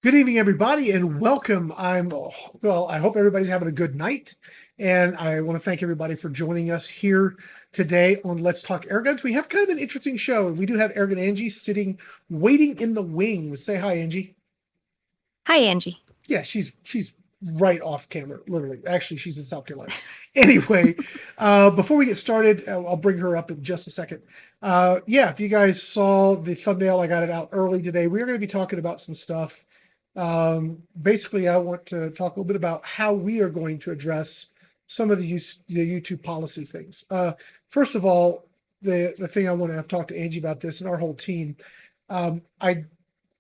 Good evening, everybody, and welcome. I hope everybody's having a good night, and I want to thank everybody for joining us here today on Let's Talk Airguns. We have kind of an interesting show, and we do have Airgun Angie sitting, waiting in the wings. Say hi, Angie. Hi, Angie. Yeah, she's right off camera, literally. Actually, she's in South Carolina. Anyway, before we get started, I'll bring her up in just a second. Yeah, if you guys saw the thumbnail, I got it out early today. We're going to be talking about some stuff. Basically, I want to talk a little bit about how we are going to address some of the YouTube policy things. First of all, the thing I want to have talked to Angie about this and our whole team. I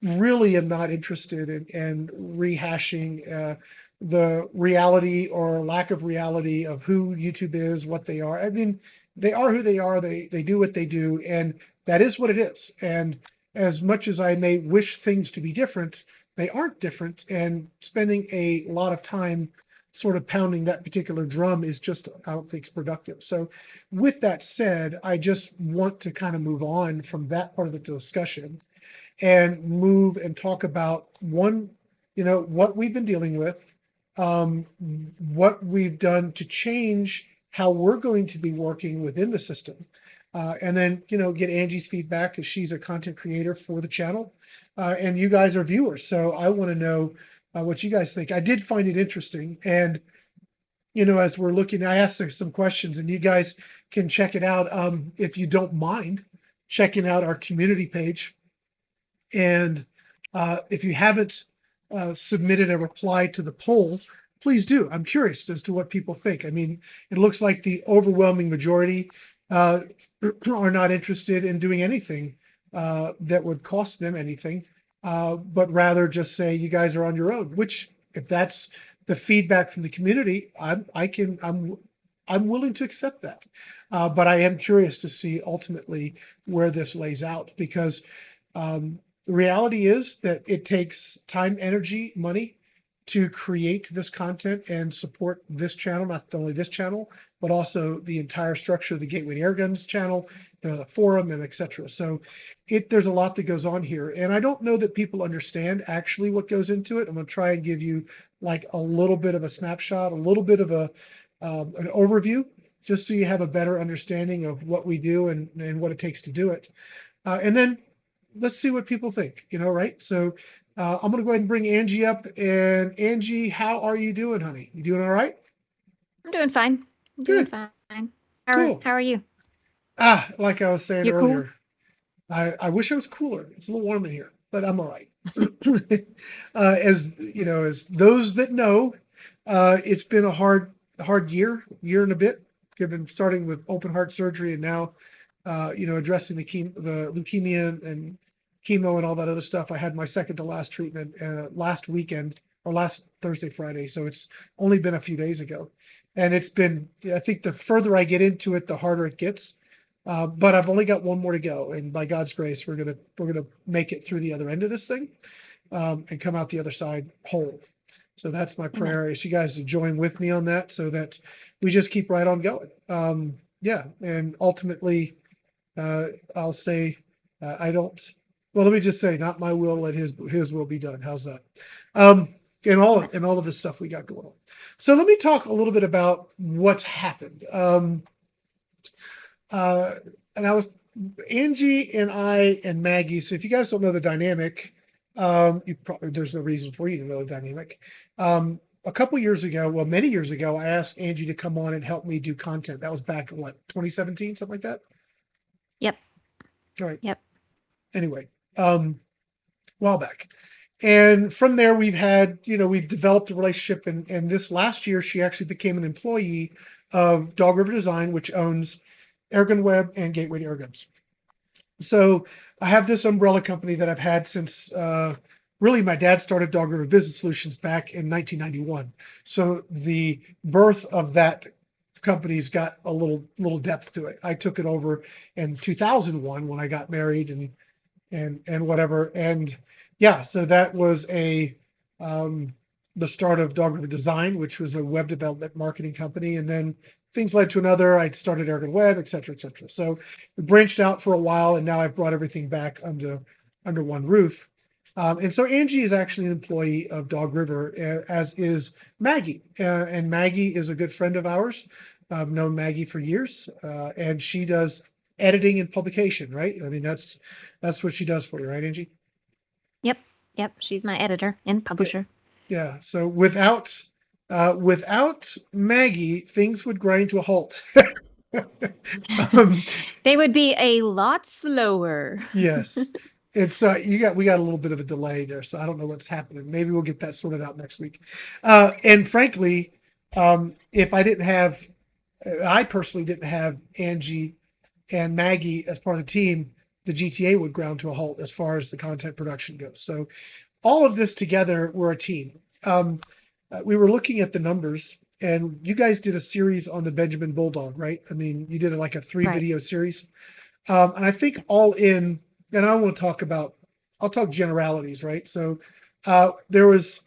really am not interested in rehashing the reality or lack of reality of who YouTube is, what they are. I mean, they are who they are. They do what they do, and that is what it is. And as much as I may wish things to be different, they aren't different. And spending a lot of time sort of pounding that particular drum is just, I don't think, it's productive. So with that said, I just want to kind of move on from that part of the discussion and move and talk about what we've been dealing with, what we've done to change how we're going to be working within the system. And then, get Angie's feedback because she's a content creator for the channel, and you guys are viewers. So I want to know what you guys think. I did find it interesting. And, as we're looking, I asked some questions and you guys can check it out. If you don't mind checking out our community page. And if you haven't submitted a reply to the poll, please do. I'm curious as to what people think. I mean, it looks like the overwhelming majority are not interested in doing anything that would cost them anything, but rather just say you guys are on your own. Which, if that's the feedback from the community, I'm willing to accept that. But I am curious to see ultimately where this lays out because. The reality is that it takes time, energy, money to create this content and support this channel, not only this channel, but also the entire structure of the Gateway to Airguns channel, the forum, and etc. So there's a lot that goes on here. And I don't know that people understand actually what goes into it. I'm going to try and give you like a little bit of a snapshot, a little bit of an overview, just so you have a better understanding of what we do and what it takes to do it. And then let's see what people think, right? So I'm going to go ahead and bring Angie up. And Angie, how are you doing, honey? You doing all right? I'm doing fine. I'm doing Good. fine. Cool. How are you? Like I was saying You're cool? earlier, I wish it was cooler. It's a little warm in here, but I'm all right. As those that know, it's been a hard year and a bit, given starting with open heart surgery and now, addressing the leukemia and chemo and all that other stuff. I had my second to last treatment last weekend or last Thursday, Friday. So it's only been a few days ago. And it's been, I think the further I get into it, the harder it gets. But I've only got one more to go. And by God's grace, we're gonna make it through the other end of this thing and come out the other side whole. So that's my prayer is you guys to join with me on that so that we just keep right on going. Yeah. And ultimately, I'll say, well, let me just say, not my will, let his will be done. How's that? And all of this stuff we got going on. So let me talk a little bit about what's happened. And I was Angie and I and Maggie. So if you guys don't know the dynamic, there's no reason for you to know the dynamic. A couple years ago, well, many years ago, I asked Angie to come on and help me do content. That was back in 2017, something like that. Yep. All right. Yep. Anyway, a while back. And from there, we've developed a relationship. And this last year, she actually became an employee of Dog River Design, which owns AirgunWeb and Gateway to Airguns. So I have this umbrella company that I've had since really my dad started Dog River Business Solutions back in 1991. So the birth of that company's got a little depth to it. I took it over in 2001 when I got married and whatever. And yeah, so that was the start of Dog River Design, which was a web development marketing company. And then things led to another. I started AirgunWeb, et cetera, et cetera. So we branched out for a while, and now I've brought everything back under one roof. And so Angie is actually an employee of Dog River, as is Maggie. And Maggie is a good friend of ours. I've known Maggie for years, and she does editing and publication, right? I mean, that's what she does for you, right, Angie? Yep. Yep. She's my editor and publisher. Yeah. So without Maggie, things would grind to a halt. They would be a lot slower. Yes. It's we got a little bit of a delay there, so I don't know what's happening. Maybe we'll get that sorted out next week. And frankly, if I personally didn't have Angie and Maggie as part of the team, the GTA would ground to a halt as far as the content production goes. So all of this together, we're a team. We were looking at the numbers, and you guys did a series on the Benjamin Bulldog, right? I mean, you did like a 3-video series. And I think all in, and I want to I'll talk generalities, right? So there was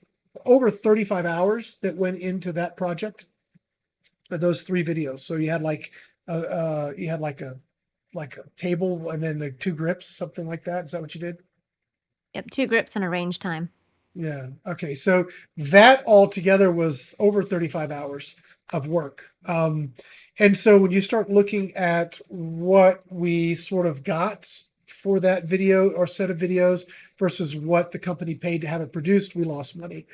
over 35 hours that went into that project, those 3 videos. So you had like a table and then the 2 grips, something like that. Is that what you did? Yep. 2 grips and a range time. Yeah. Okay. So that all together was over 35 hours of work. And so when you start looking at what we sort of got for that video or set of videos versus what the company paid to have it produced, we lost money.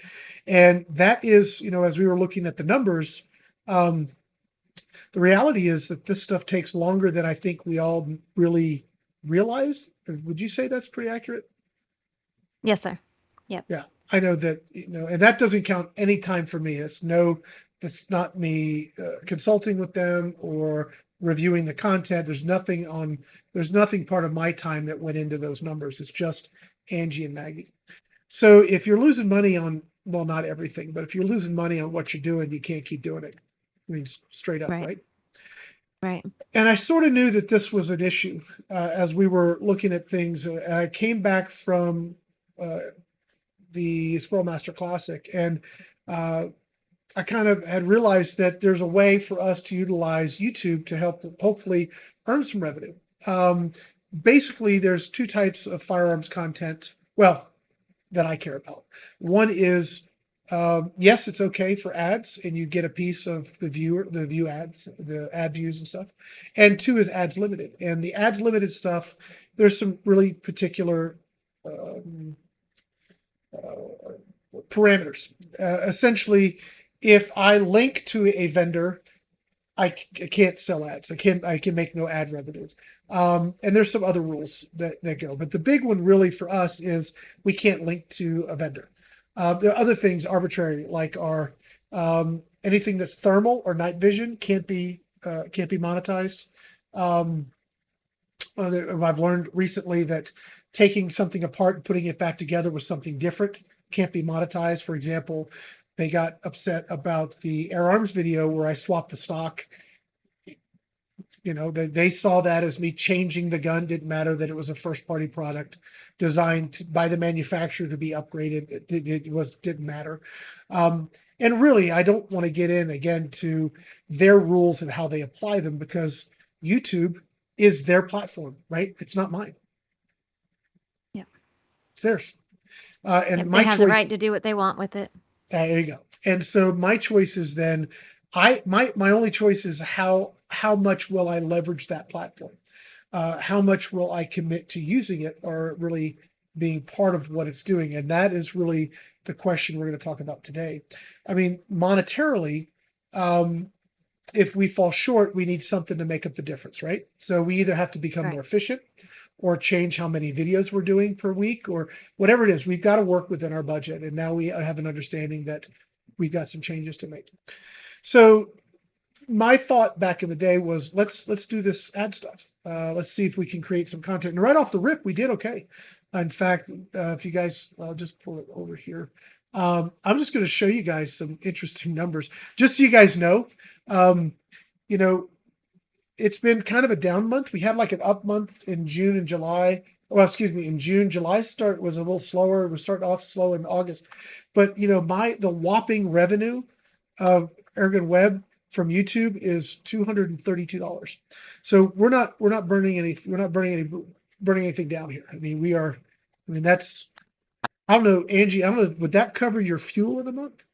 And that is, as we were looking at the numbers, the reality is that this stuff takes longer than I think we all really realized. Would you say that's pretty accurate? Yes, sir. Yep. Yeah, I know that, and that doesn't count any time for me. That's not me consulting with them or reviewing the content. There's nothing part of my time that went into those numbers. It's just Angie and Maggie. So if you're losing money on, well, not everything, but if you're losing money on what you're doing, you can't keep doing it. I mean, straight up, right? Right. And I sort of knew that this was an issue as we were looking at things. I came back from the Squirrel Master Classic, and I kind of had realized that there's a way for us to utilize YouTube to help hopefully earn some revenue. Basically, there's 2 types of firearms content, well, that I care about. One is, yes, it's okay for ads, and you get a piece of the view ads, the ad views and stuff. And 2 is ads limited. And the ads limited stuff, there's some really particular parameters. Essentially, if I link to a vendor, I can't sell ads. I can make no ad revenues. And there's some other rules that go. But the big one really for us is we can't link to a vendor. There are other things arbitrary, like anything that's thermal or night vision can't be monetized. I've learned recently that taking something apart and putting it back together with something different can't be monetized. For example, they got upset about the Airarms video where I swapped the stock. They saw that as me changing the gun. Didn't matter that it was a first-party product designed by the manufacturer to be upgraded. It didn't matter. And really, I don't want to get in again to their rules and how they apply them, because YouTube is their platform, right? It's not mine. Yeah. It's theirs. And they have the right to do what they want with it. There you go. And so my choice is then, my only choice is how much will I leverage that platform? How much will I commit to using it or really being part of what it's doing? And that is really the question we're going to talk about today. I mean, monetarily, if we fall short, we need something to make up the difference, right? So we either have to become more efficient or change how many videos we're doing per week or whatever it is. We've got to work within our budget. And now we have an understanding that we've got some changes to make. So my thought back in the day was, let's do this ad stuff. Let's see if we can create some content. And right off the rip, we did okay. In fact, if you guys, I'll just pull it over here. I'm just going to show you guys some interesting numbers, just so you guys know. It's been kind of a down month. We had like an up month in June and July. Well, excuse me, in June. July start was a little slower. We started off slow in August. But the whopping revenue of AirgunWeb from YouTube is $232. So we're not burning anything down here. I mean, that's I don't know, Angie, I don't know, would that cover your fuel in a month?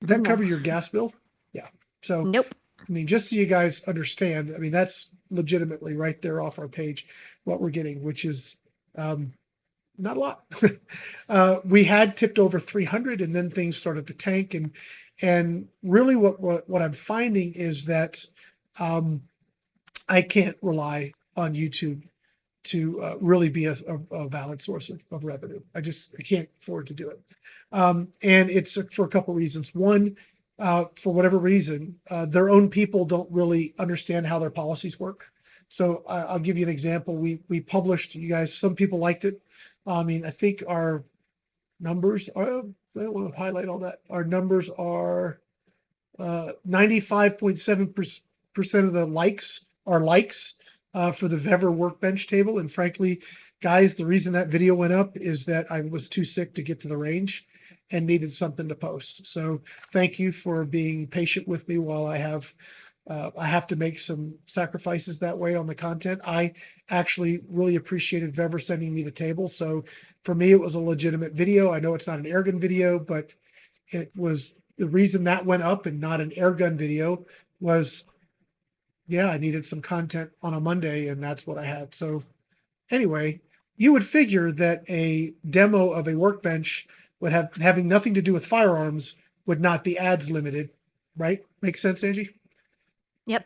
Would that No. cover your gas bill? Yeah. So, Nope. I mean, just so you guys understand, I mean, that's legitimately right there off our page, what we're getting, which is not a lot. We had tipped over 300 and then things started to tank. And really what I'm finding is that I can't rely on YouTube to really be a valid source of revenue. I can't afford to do it. And it's for a couple reasons. One, for whatever reason, their own people don't really understand how their policies work. So I'll give you an example. We published, you guys, some people liked it. I mean, I think our numbers are, I don't want to highlight all that. Our numbers are 95.7% of the likes are likes for the Vever workbench table. And frankly, guys, the reason that video went up is that I was too sick to get to the range and needed something to post. So thank you for being patient with me while I have to make some sacrifices that way on the content. I actually really appreciated Vever sending me the table. So for me, it was a legitimate video. I know it's not an Airgun video, but it was the reason that went up and not an Airgun video was, yeah, I needed some content on a Monday and that's what I had. So anyway, you would figure that a demo of a workbench would having nothing to do with firearms would not be ads limited, right? Makes sense, Angie? Yep.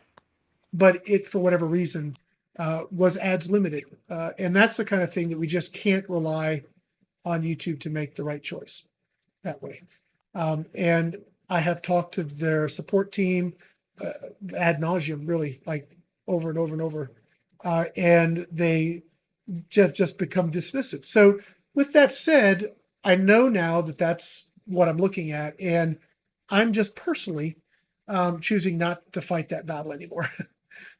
But it, for whatever reason, was ads limited. And that's the kind of thing that we just can't rely on YouTube to make the right choice that way. And I have talked to their support team ad nauseum, really, like over and over and over. And they just become dismissive. So with that said, I know now that that's what I'm looking at. And I'm just personally choosing not to fight that battle anymore.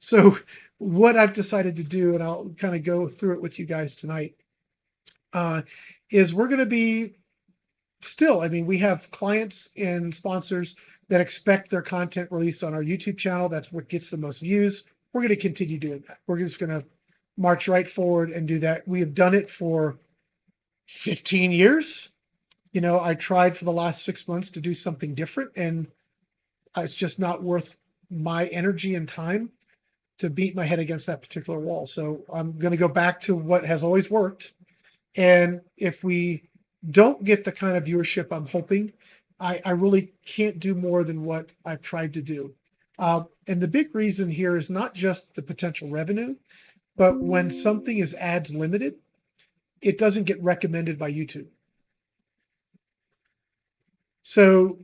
So what I've decided to do, and I'll kind of go through it with you guys tonight, is we're going to be still, I mean, we have clients and sponsors that expect their content released on our YouTube channel. That's what gets the most views. We're going to continue doing that. We're just going to march right forward and do that. We have done it for 15 years. You know, I tried for the last 6 months to do something different, and it's just not worth my energy and time to beat my head against that particular wall. So I'm going to go back to what has always worked. And if we don't get the kind of viewership I'm hoping, I really can't do more than what I've tried to do. And the big reason here is not just the potential revenue, but when something is ads limited, it doesn't get recommended by YouTube. So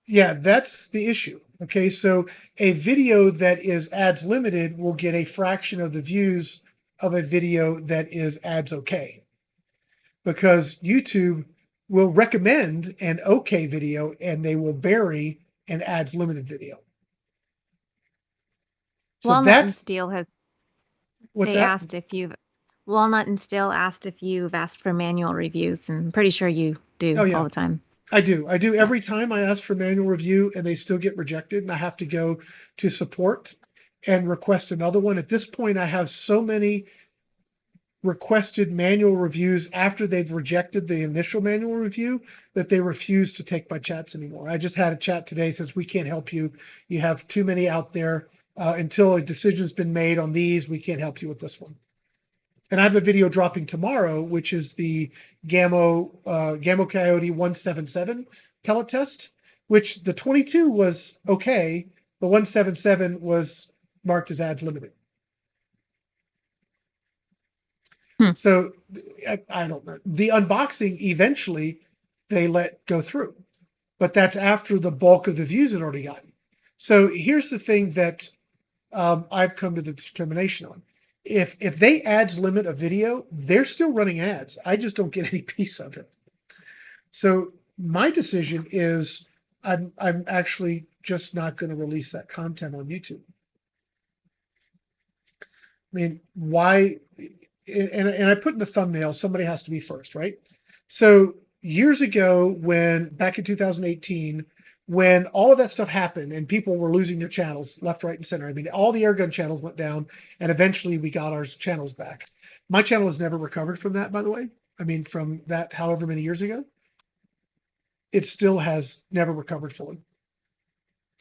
yeah, that's the issue. Okay, so a video that is ads limited will get a fraction of the views of a video that is ads okay, because YouTube will recommend an okay video and they will bury an ads limited video. So Walnut and Steel has. What's they that? asked if you've. Walnut and Steel asked if you've asked for manual reviews, and I'm pretty sure you do all the time. I do. Every time I ask for manual review and they still get rejected, and I have to go to support and request another one. At this point, I have so many requested manual reviews after they've rejected the initial manual review that they refuse to take my chats anymore. I just had a chat today, says we can't help you. You have too many out there. Until a decision's been made on these, we can't help you with this one. And I have a video dropping tomorrow, which is the Gamma Coyote 177 pellet test, which the 22 was okay. The 177 was marked as ads limited. So I don't know. The unboxing eventually they let go through, but that's after the bulk of the views had already gotten. So here's the thing that I've come to the determination on. If they ads limit a video, they're still running ads. I just don't get any piece of it. So my decision is I'm actually just not going to release that content on YouTube. I mean, why? And I put in the thumbnail, somebody has to be first, right? So years ago, back in 2018, when all of that stuff happened and people were losing their channels left, right, and center. I mean, all the Airgun channels went down and eventually we got our channels back. My channel has never recovered from that, by the way. I mean, from that however many years ago, it still has never recovered fully.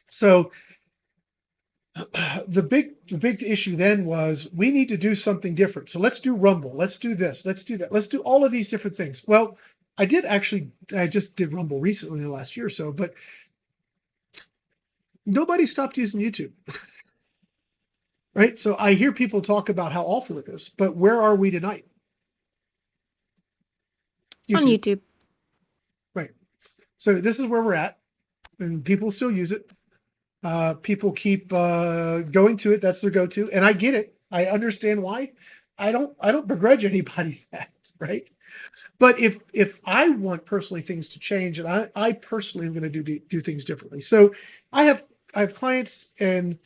So the big issue then was we need to do something different. So let's do Rumble. Let's do this. Let's do that. Let's do all of these different things. Well, I just did Rumble recently in the last year or so, but nobody stopped using YouTube. Right? So I hear people talk about how awful it is, but where are we tonight? YouTube. On YouTube. Right. So this is where we're at, and people still use it. People keep going to it. That's their go-to, and I get it. I understand why. I don't begrudge anybody that, right? But if I want personally things to change, and I personally am going to do things differently. So I have clients and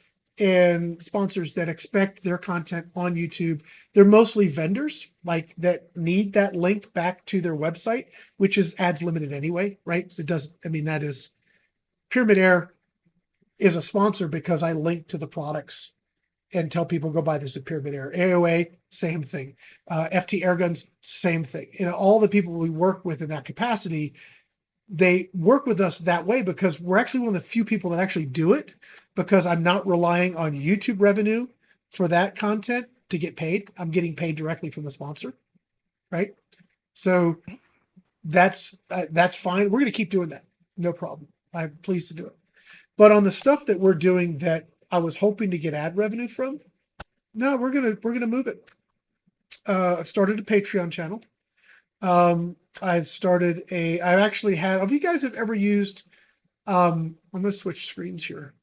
sponsors that expect their content on YouTube. They're mostly vendors like that need that link back to their website, which is ads limited anyway, right? So it doesn't, I mean, that is Pyramid Air is a sponsor because I link to the products and tell people go buy this at Pyramid Air. AOA, same thing. FT Airguns, same thing. And all the people we work with in that capacity, they work with us that way because we're actually one of the few people that actually do it, because I'm not relying on YouTube revenue for that content to get paid. I'm getting paid directly from the sponsor, right? So that's fine. We're going to keep doing that. No problem. I'm pleased to do it. But on the stuff that we're doing that I was hoping to get ad revenue from, no, we're gonna move it. I've started a Patreon channel. I've actually had. Have you guys have ever used? I'm gonna switch screens here.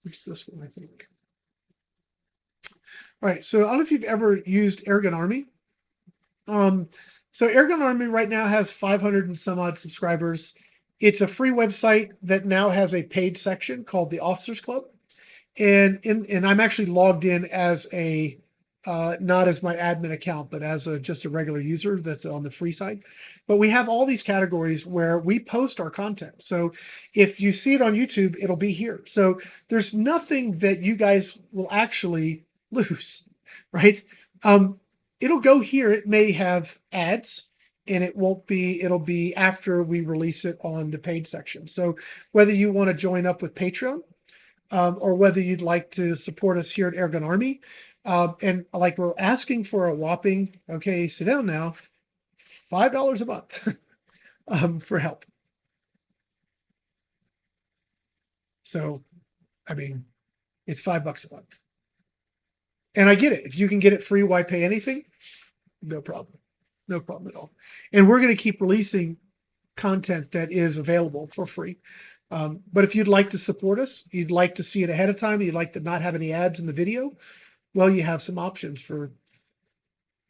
It's this one, I think. All right, so I don't know if you've ever used Airgun Army. So Airgun Army right now has 500 and some odd subscribers. It's a free website that now has a paid section called the Officers Club. And I'm actually logged in as a, not as my admin account, but as just a regular user that's on the free side. But we have all these categories where we post our content. So if you see it on YouTube, it'll be here. So there's nothing that you guys will actually lose, right? It'll go here. It may have ads, and it'll be after we release it on the paid section. So whether you want to join up with Patreon, or whether you'd like to support us here at Airgun Army, and like we're asking for a whopping, okay, sit down now, $5 a month for help. So, I mean, it's $5 a month. And I get it. If you can get it free, why pay anything? No problem. No problem at all. And we're going to keep releasing content that is available for free. But if you'd like to support us, you'd like to see it ahead of time, you'd like to not have any ads in the video, well, you have some options for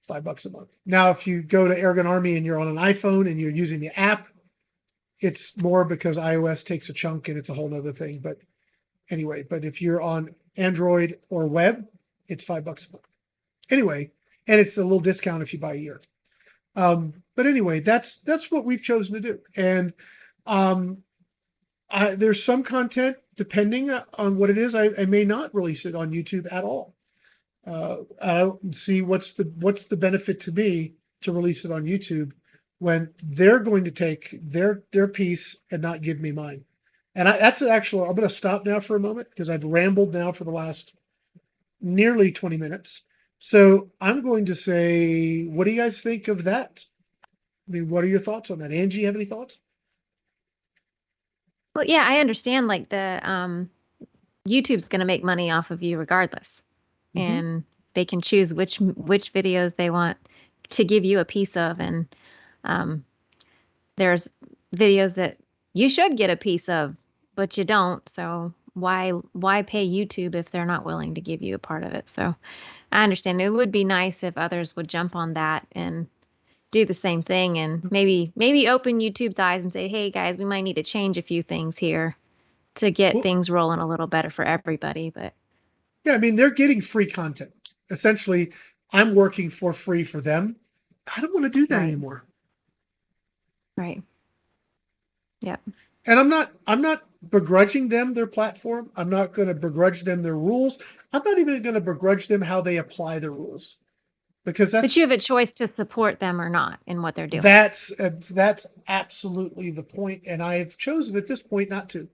$5 a month. Now, if you go to Airgun Army and you're on an iPhone and you're using the app, it's more because iOS takes a chunk and it's a whole nother thing. But anyway, but if you're on Android or web, it's $5 a month. Anyway, and it's a little discount if you buy a year. But anyway, that's what we've chosen to do. And there's some content, depending on what it is, I may not release it on YouTube at all. I don't see what's the benefit to me to release it on YouTube when they're going to take their piece and not give me mine. And that's actually, I'm going to stop now for a moment because I've rambled now for the last nearly 20 minutes. So I'm going to say, what do you guys think of that? I mean, what are your thoughts on that? Angie, you have any thoughts? Well, yeah, I understand like the YouTube's going to make money off of you regardless. Mm-hmm. And they can choose which videos they want to give you a piece of. And there's videos that you should get a piece of, but you don't. So why pay YouTube if they're not willing to give you a part of it? So I understand it would be nice if others would jump on that and do the same thing and maybe open YouTube's eyes and say, hey guys, we might need to change a few things here to get things rolling a little better for everybody. But yeah, I mean, they're getting free content. Essentially, I'm working for free for them. I don't want to do that anymore. Right. Yeah. And I'm not begrudging them their platform. I'm not going to begrudge them their rules. I'm not even going to begrudge them how they apply the rules. because But you have a choice to support them or not in what they're doing. that's absolutely the point, and I've chosen at this point not to.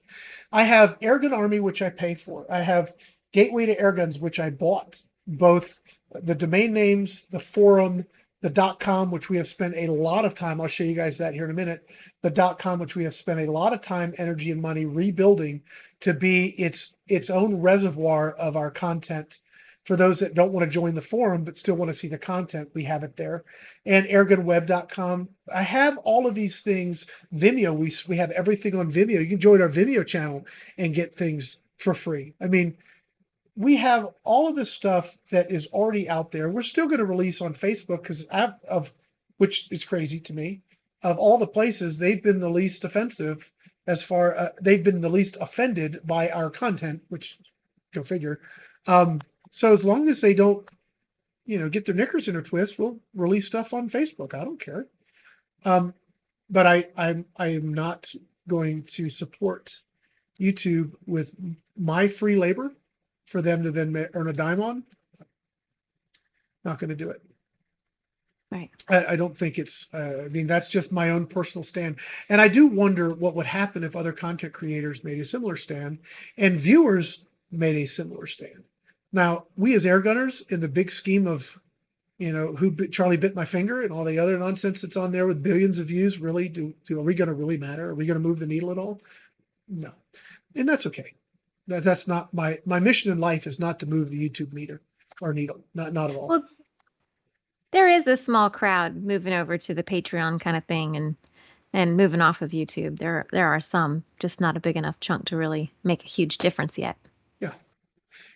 I have Airgun Army, which I pay for. I have Gateway to Airguns, which I bought. Both the domain names, the forum, the .com, which we have spent a lot of time. I'll show you guys that here in a minute. The .com, which we have spent a lot of time, energy, and money rebuilding to be its own reservoir of our content. For those that don't want to join the forum but still want to see the content, we have it there. And airgunweb.com. I have all of these things. Vimeo, we have everything on Vimeo. You can join our Vimeo channel and get things for free. I mean, we have all of this stuff that is already out there. We're still going to release on Facebook because which is crazy to me. Of all the places, they've been the least offensive they've been the least offended by our content, which go figure. So as long as they don't, get their knickers in a twist, we'll release stuff on Facebook. I don't care. But I am not going to support YouTube with my free labor for them to then earn a dime on. Not going to do it. Right. I don't think it's, that's just my own personal stand. And I do wonder what would happen if other content creators made a similar stand and viewers made a similar stand. Now, we as air gunners, in the big scheme of, Charlie bit my finger and all the other nonsense that's on there with billions of views, really, are we going to really matter? Are we going to move the needle at all? No. And that's okay. That's not my mission in life is not to move the YouTube meter or needle. Not at all. Well, there is a small crowd moving over to the Patreon kind of thing and moving off of YouTube. There are some, just not a big enough chunk to really make a huge difference yet.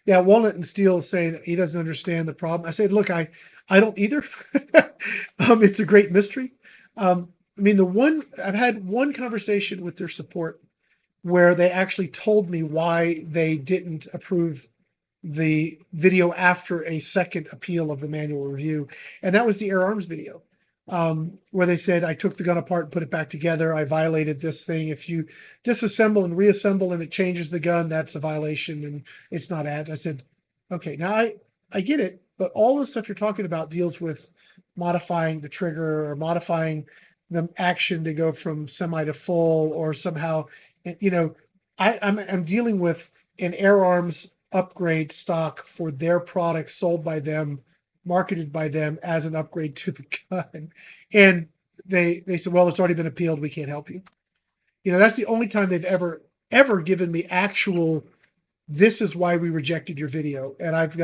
Yeah, Walnut and Steel is saying he doesn't understand the problem. I said, look, I don't either. It's a great mystery. I've had one conversation with their support where they actually told me why they didn't approve the video after a second appeal of the manual review. And that was the Firearms video. Where they said, I took the gun apart and put it back together. I violated this thing. If you disassemble and reassemble and it changes the gun, that's a violation and it's not ads. I said, okay, now I get it, but all the stuff you're talking about deals with modifying the trigger or modifying the action to go from semi to full or somehow, I'm dealing with an Firearms upgrade stock for their product sold by them, marketed by them as an upgrade to the gun. And they said, well, it's already been appealed. We can't help you. That's the only time they've ever given me actual, this is why we rejected your video. And I've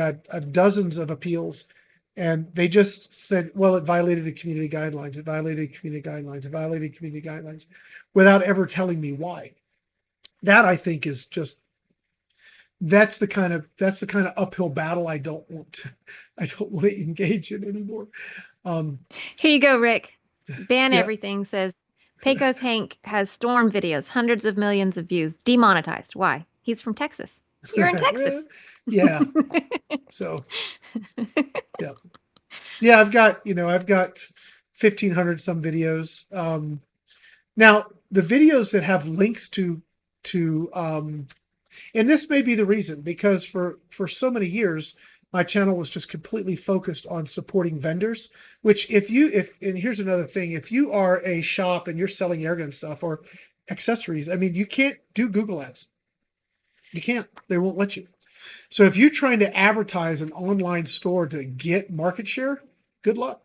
dozens of appeals and they just said, well, it violated the community guidelines. It violated community guidelines. It violated community guidelines without ever telling me why. That I think is just, that's the kind of uphill battle I don't want to engage in anymore. Here you go, Rick. Ban everything says Pecos Hank has storm videos, hundreds of millions of views, demonetized. Why? He's from Texas. You're in Texas. Yeah. So yeah, I've got 1,500 some videos. Now the videos that have links to and this may be the reason, because for so many years, my channel was just completely focused on supporting vendors, which and here's another thing, if you are a shop and you're selling airgun stuff or accessories, you can't do Google ads. You can't, they won't let you. So if you're trying to advertise an online store to get market share, good luck.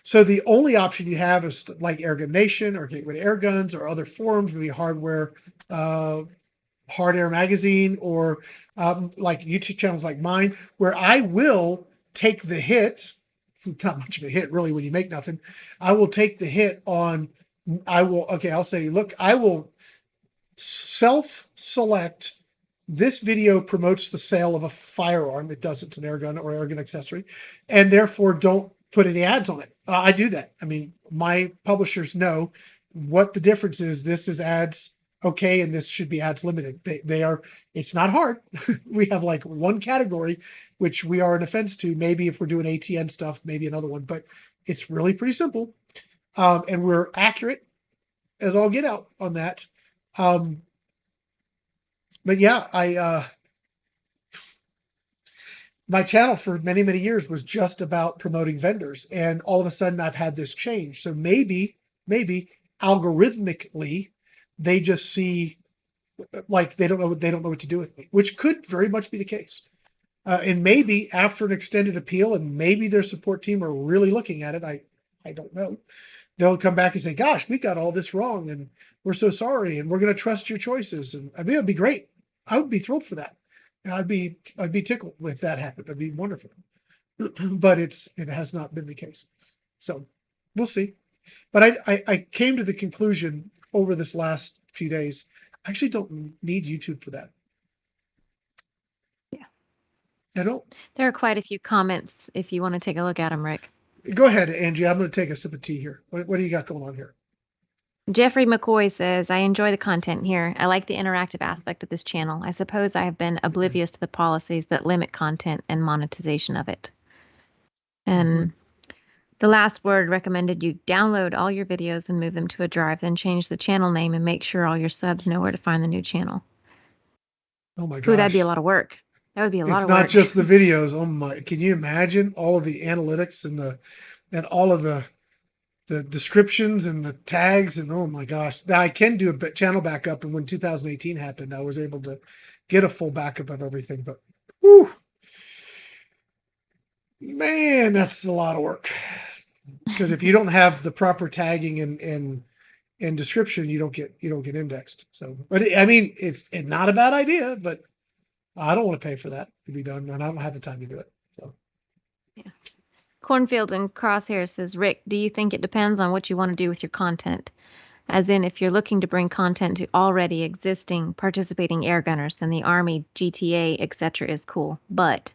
So the only option you have is like Airgun Nation or Gateway to Airguns or other forums, maybe Hardware, Hard Air Magazine, or like YouTube channels like mine, where I will take the hit. It's not much of a hit really when you make nothing. I will take the hit on, I'll say, look, I will self-select this video promotes the sale of a firearm. It does, it's an airgun or airgun accessory, and therefore don't put any ads on it. I do that. My publishers know what the difference is. This is ads okay, and this should be ads limited. It's not hard. We have like one category, which we are an offense to. Maybe if we're doing ATN stuff, maybe another one, but it's really pretty simple. And we're accurate as all get out on that. But yeah, my channel for many, many years was just about promoting vendors. And all of a sudden I've had this change. So maybe algorithmically, they just see like they don't know what to do with me, which could very much be the case. And maybe after an extended appeal, and maybe their support team are really looking at it, I don't know. They'll come back and say, "Gosh, we got all this wrong, and we're so sorry, and we're going to trust your choices." And I mean, it'd be great. I would be thrilled for that. I'd be tickled if that happened. It'd be wonderful. But it has not been the case. So we'll see. But I came to the conclusion over this last few days, I actually don't need YouTube for that. Yeah. I don't. There are quite a few comments if you want to take a look at them, Rick. Go ahead, Angie. I'm going to take a sip of tea here. What do you got going on here? Jeffrey McCoy says, I enjoy the content here. I like the interactive aspect of this channel. I suppose I have been oblivious to the policies that limit content and monetization of it. And the last word recommended you download all your videos and move them to a drive, then change the channel name and make sure all your subs know where to find the new channel. Oh my gosh. Ooh, that'd be a lot of work. That would be a lot of work. It's not just the videos. Oh my, can you imagine all of the analytics and all of the descriptions and the tags, and oh my gosh. Now I can do a channel backup, and when 2018 happened, I was able to get a full backup of everything, but whew, man, that's a lot of work. Because if you don't have the proper tagging and description, you don't get indexed. So, but I mean, it's not a bad idea, but I don't want to pay for that to be done, and I don't have the time to do it. So, yeah. Cornfield and Crosshair says, Rick, do you think it depends on what you want to do with your content? As in, if you're looking to bring content to already existing participating airgunners, then the Army, GTA, etc. is cool. But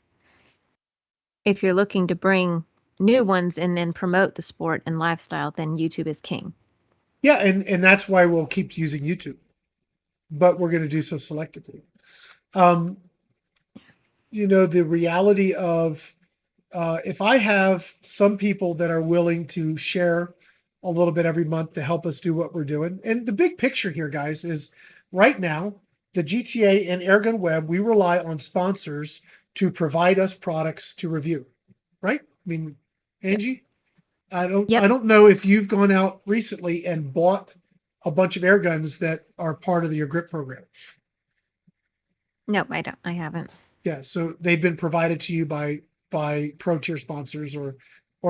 if you're looking to bring new ones and then promote the sport and lifestyle, then YouTube is king. Yeah, and that's why we'll keep using YouTube, but we're going to do so selectively. The reality of if I have some people that are willing to share a little bit every month to help us do what we're doing, and the big picture here, guys, is right now the GTA and AirgunWeb, we rely on sponsors to provide us products to review, right? I mean, Angie, yep. I don't know if you've gone out recently and bought a bunch of air guns that are part of your grip program. Nope, I haven't. Yeah, so they've been provided to you by pro tier sponsors, or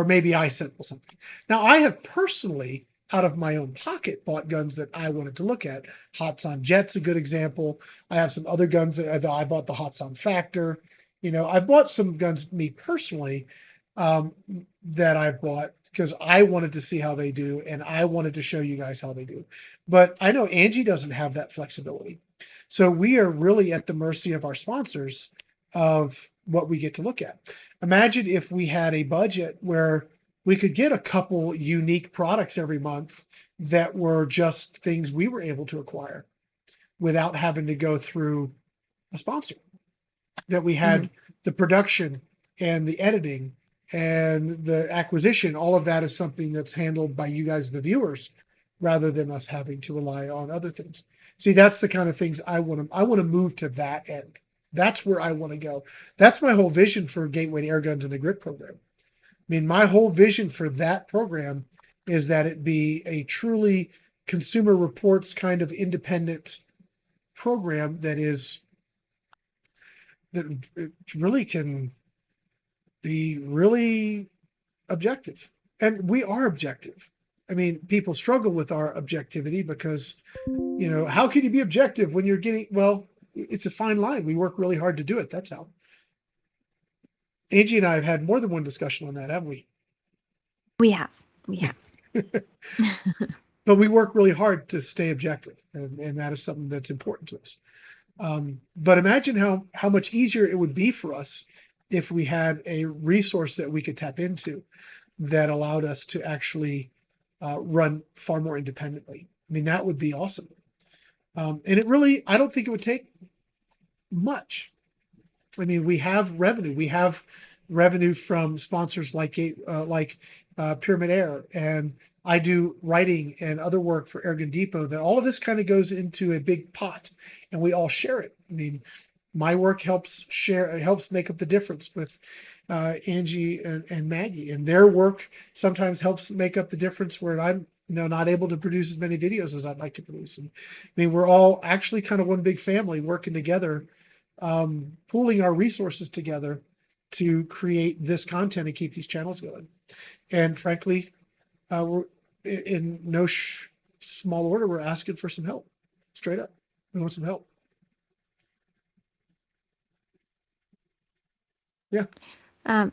maybe I sent something. Now I have personally, out of my own pocket, bought guns that I wanted to look at. Hotson Jet's a good example. I have some other guns that I bought, the Hotson Factor. I bought some guns, me personally, that I've bought because I wanted to see how they do, and I wanted to show you guys how they do. But I know Angie doesn't have that flexibility. So we are really at the mercy of our sponsors of what we get to look at. Imagine if we had a budget where we could get a couple unique products every month that were just things we were able to acquire without having to go through a sponsor. That we had the production and the editing and the acquisition, all of that is something that's handled by you guys, the viewers, rather than us having to rely on other things. See, that's the kind of things I want to move to that end. That's where I want to go. That's my whole vision for Gateway to Airguns and the Grit program. I mean, my whole vision for that program is that it be a truly Consumer Reports kind of independent program that really can be really objective. And we are objective. I mean, people struggle with our objectivity because, how can you be objective when you're getting, well, it's a fine line. We work really hard to do it. That's how. Angie and I have had more than one discussion on that, haven't we? We have. But we work really hard to stay objective, and that is something that's important to us. But imagine how much easier it would be for us if we had a resource that we could tap into that allowed us to actually run far more independently. I mean, that would be awesome. And I don't think it would take much. I mean, we have revenue. We have revenue from sponsors like Pyramid Air, and I do writing and other work for Airgun Depot. That all of this kind of goes into a big pot, and we all share it. I mean, my work helps make up the difference with Angie and Maggie, and their work sometimes helps make up the difference where I'm not able to produce as many videos as I'd like to produce. And I mean, we're all actually kind of one big family working together, pooling our resources together to create this content and keep these channels going. And frankly, we're in no small order, we're asking for some help. Straight up, we want some help. Yeah.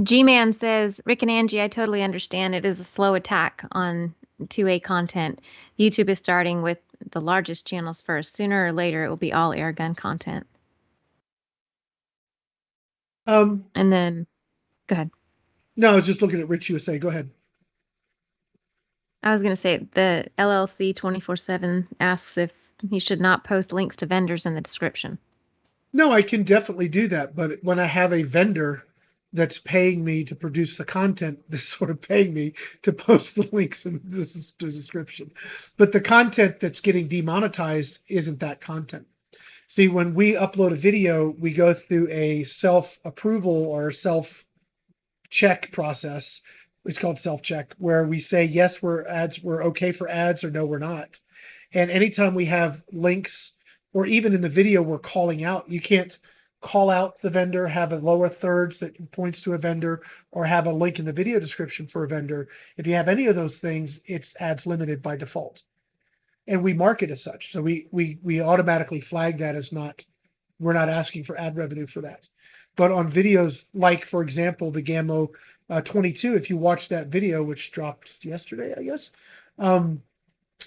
G-Man says, Rick and Angie, I totally understand. It is a slow attack on 2A content. YouTube is starting with the largest channels first. Sooner or later, it will be all airgun content. And then, go ahead. No, I was just looking at Rich USA. Go ahead. I was going to say the LLC 24/7 asks if he should not post links to vendors in the description. No, I can definitely do that. But when I have a vendor that's paying me to produce the content, this sort of paying me to post the links in the description. But the content that's getting demonetized isn't that content. See, when we upload a video, we go through a self-approval or self-check process. It's called self-check, where we say, yes, we're okay for ads, or no, we're not. And anytime we have links, or even in the video we're calling out, you can't call out the vendor, have a lower thirds that points to a vendor, or have a link in the video description for a vendor. If you have any of those things, it's ads limited by default. And we mark it as such. So we automatically flag that as we're not asking for ad revenue for that. But on videos like, for example, the Gammo 22, if you watch that video, which dropped yesterday, I guess,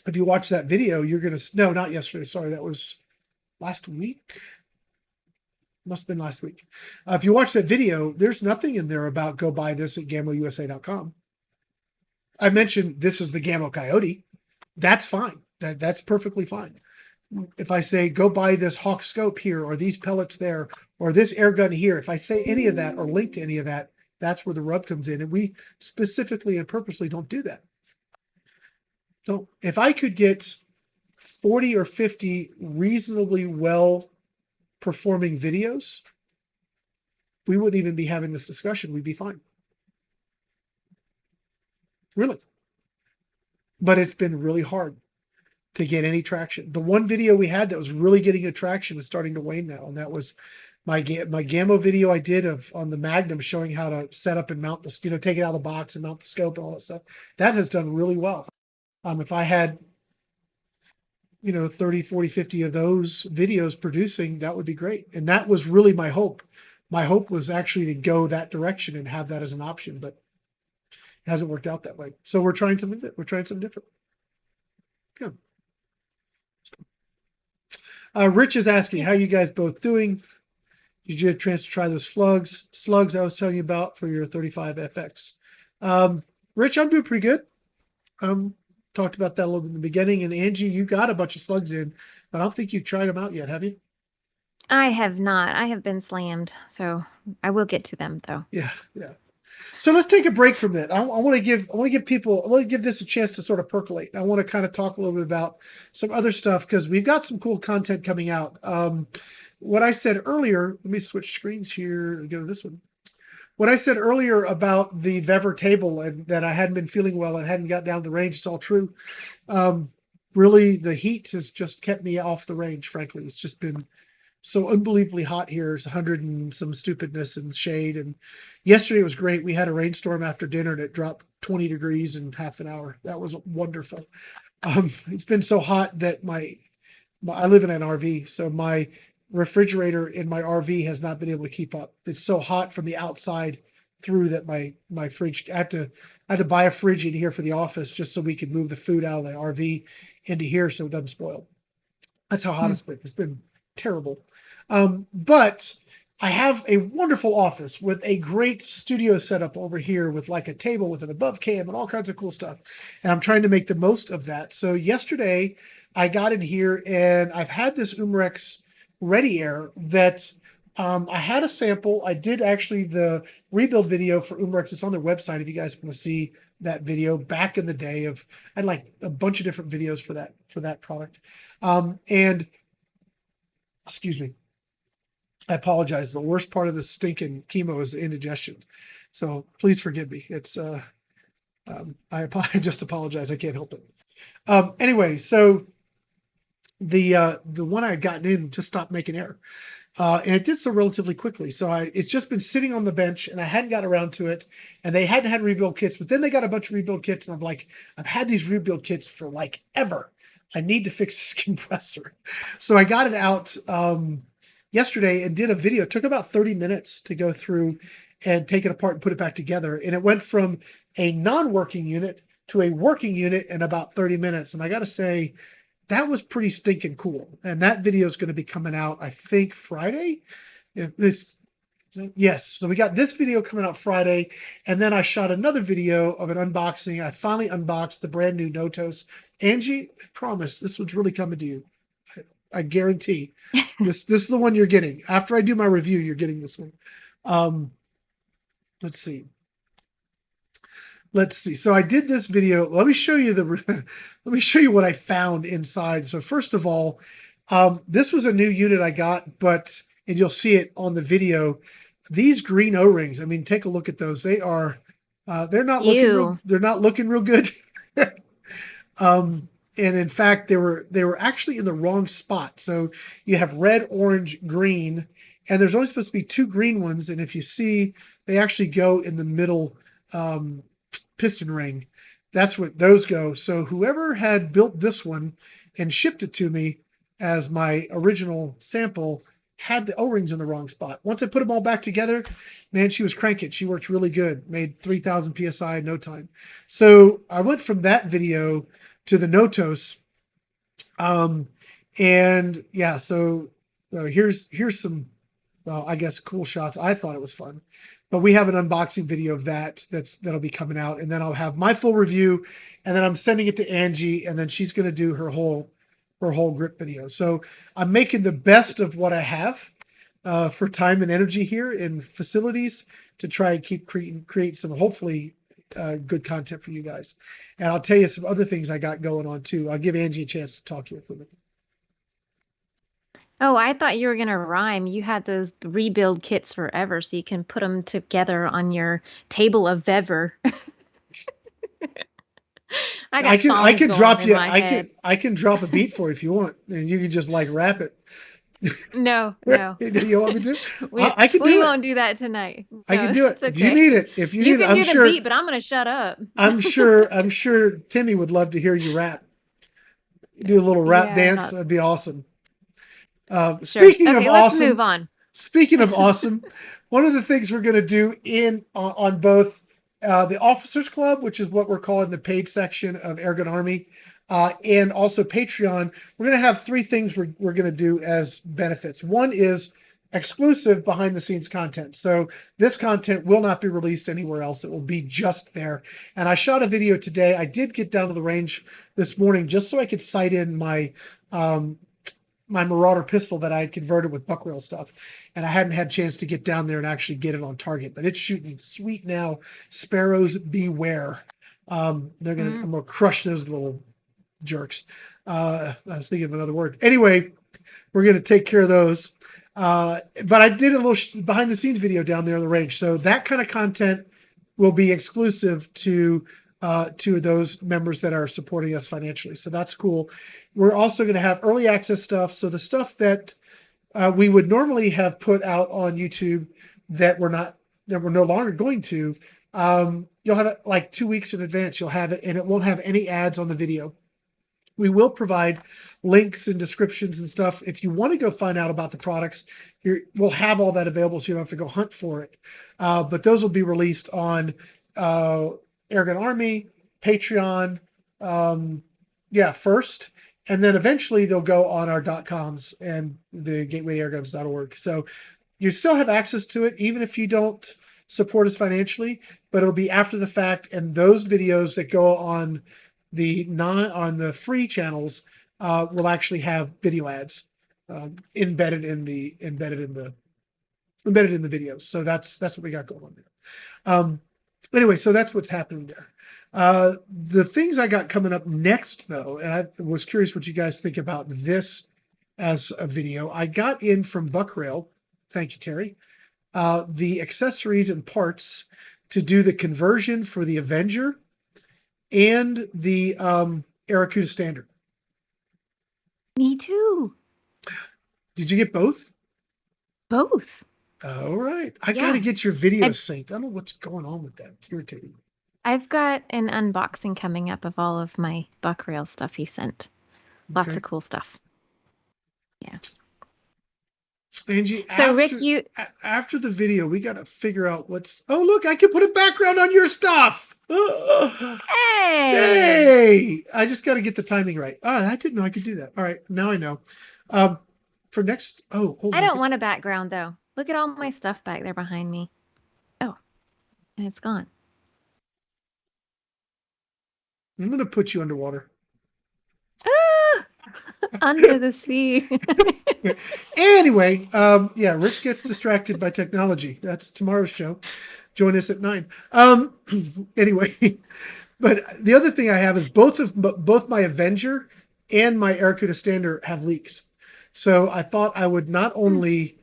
if you watch that video, you're going to, no, not yesterday. Sorry, that was last week. Must have been last week. If you watch that video, there's nothing in there about go buy this at gammousa.com. I mentioned this is the Gammo Coyote. That's fine. That's perfectly fine. If I say go buy this Hawk scope here, or these pellets there, or this air gun here, if I say any of that or link to any of that, that's where the rub comes in. And we specifically and purposely don't do that. So if I could get 40 or 50 reasonably well performing videos, we wouldn't even be having this discussion. We'd be fine. Really. But it's been really hard to get any traction. The one video we had that was really getting a traction is starting to wane now, and that was my Gammo video I did on the Magnum, showing how to set up and mount this, take it out of the box and mount the scope and all that stuff. That has done really well. If I had 30, 40, 50 of those videos producing, that would be great. And that was really my hope. My hope was actually to go that direction and have that as an option, but it hasn't worked out that way. So we're trying something different. Good. Rich is asking, how you guys both doing? Did you have a chance to try those slugs I was telling you about for your 35 FX? Rich, I'm doing pretty good. Talked about that a little bit in the beginning. And Angie, you got a bunch of slugs in, but I don't think you've tried them out yet, have you? I have not. I have been slammed, so I will get to them though. Yeah. So let's take a break from that. I want to give this a chance to sort of percolate. I want to kind of talk a little bit about some other stuff, because we've got some cool content coming out. What I said earlier, let me switch screens here and go to this one. What I said earlier about the Vever table and that I hadn't been feeling well and hadn't got down the range, it's all true. Really, the heat has just kept me off the range, frankly. It's just been so unbelievably hot here. It's 100 and some stupidness and shade. And yesterday was great. We had a rainstorm after dinner and it dropped 20 degrees in half an hour. That was wonderful. It's been so hot that I live in an RV, so my refrigerator in my RV has not been able to keep up. It's so hot from the outside through that my fridge, I had to buy a fridge in here for the office just so we could move the food out of the RV into here so it doesn't spoil. That's how hot it's been. It's been terrible. But I have a wonderful office with a great studio setup over here with like a table with an above cam and all kinds of cool stuff. And I'm trying to make the most of that. So yesterday I got in here and I've had this Umrex Ready Air that I had a sample. I did actually the rebuild video for Umrex. It's on their website if you guys want to see that video back in the day. I had like a bunch of different videos for that product. And excuse me. I apologize. The worst part of the stinking chemo is the indigestion. So please forgive me. It's I just apologize. I can't help it. Anyway, so the one I had gotten in just stopped making air. And it did so relatively quickly. So it's just been sitting on the bench and I hadn't got around to it, and they hadn't had rebuild kits, but then they got a bunch of rebuild kits. And I'm like, I've had these rebuild kits for like ever. I need to fix this compressor. So I got it out yesterday and did a video. It took about 30 minutes to go through and take it apart and put it back together. And it went from a non-working unit to a working unit in about 30 minutes. And I got to say, that was pretty stinking cool. And that video is going to be coming out, I think, Friday. Yes. So we got this video coming out Friday, and then I shot another video of an unboxing. I finally unboxed the brand new Notos. Angie, I promise this one's really coming to you. I guarantee this is the one you're getting. After I do my review, you're getting this one. Let's see. So I did this video. Let me show you what I found inside. So first of all, this was a new unit I got, and you'll see it on the video. These green O-rings. I mean, take a look at those. They are, they're not looking real good. And in fact, they were actually in the wrong spot. So you have red, orange, green, and there's only supposed to be 2 green ones. And if you see, they actually go in the middle piston ring. That's what those go. So whoever had built this one and shipped it to me as my original sample had the O-rings in the wrong spot. Once I put them all back together, man, she was cranking. She worked really good. Made 3,000 PSI in no time. So I went from that video to the Notos. And yeah, so here's some, well, I guess cool shots. I thought it was fun. But we have an unboxing video of that'll be coming out, and then I'll have my full review, and then I'm sending it to Angie, and then she's going to do her whole grip video. So I'm making the best of what I have for time and energy here in facilities to try and keep create some hopefully good content for you guys. And I'll tell you some other things I got going on too. I'll give Angie a chance to talk here for a minute. Oh, I thought you were going to rhyme. You had those rebuild kits forever, so you can put them together on your table of Vever. I can drop you. I can drop a beat for you if you want, and you can just like rap it. No. You want me to? I can do it. We won't do that tonight. No, I can do it. Okay. If you need it. If you need it, I'm sure. You can do the beat, but I'm going to shut up. I'm sure Timmy would love to hear you rap. Do a little rap dance. That'd be awesome. Sure. Speaking of awesome, let's move on. Speaking of awesome, one of the things we're going to do on both the Officers Club, which is what we're calling the paid section of Airgun Army, and also Patreon, we're going to have 3 things we're going to do as benefits. One is exclusive behind the scenes content. So this content will not be released anywhere else. It will be just there. And I shot a video today. I did get down to the range this morning just so I could sight in my my Marauder pistol that I had converted with buck rail stuff, and I hadn't had a chance to get down there and actually get it on target, but it's shooting sweet now. Sparrows beware. I'm gonna crush those little jerks. I was thinking of another word. Anyway, we're gonna take care of those. But I did a little behind the scenes video down there on the range, so that kind of content will be exclusive to those members that are supporting us financially. So that's cool. We're also going to have early access stuff. So the stuff that we would normally have put out on YouTube that we're no longer going to, you'll have it like 2 weeks in advance. You'll have it, and it won't have any ads on the video. We will provide links and descriptions and stuff. If you want to go find out about the products, we'll have all that available, so you don't have to go hunt for it. But those will be released on Airgun Army, Patreon, first, and then eventually they'll go on our .coms and the gateway-to-airguns.org. So you still have access to it, even if you don't support us financially, but it'll be after the fact, and those videos that go on the free channels will actually have video ads embedded in the videos. So that's what we got going on there. Anyway, so that's what's happening there. The things I got coming up next, though, and I was curious what you guys think about this as a video. I got in from Buck Rail Thank you, Terry. The accessories and parts to do the conversion for the Avenger and the Aracuda Standard. Me too. Did you get both? Both. All right. I Yeah. got to get your video I- synced. I don't know what's going on with that. It's irritating. I've got an unboxing coming up of all of my buck rail stuff he sent. Lots Okay. of cool stuff. Yeah. Angie, So after, Rick, after the video, we got to figure out what's. Oh, look, I can put a background on your stuff. Hey! Yay! I just got to get the timing right. Oh, I didn't know I could do that. All right, now I know. For next, hold I on. don't want a background though. Look at all my stuff back there behind me. Oh, and it's gone. I'm going to put you underwater. Ah! Under the sea. Anyway, yeah, Rick gets distracted by technology. That's tomorrow's show. Join us at 9. Anyway, but the other thing I have is both my Avenger and my Aracuda Standard have leaks. So I thought I would not only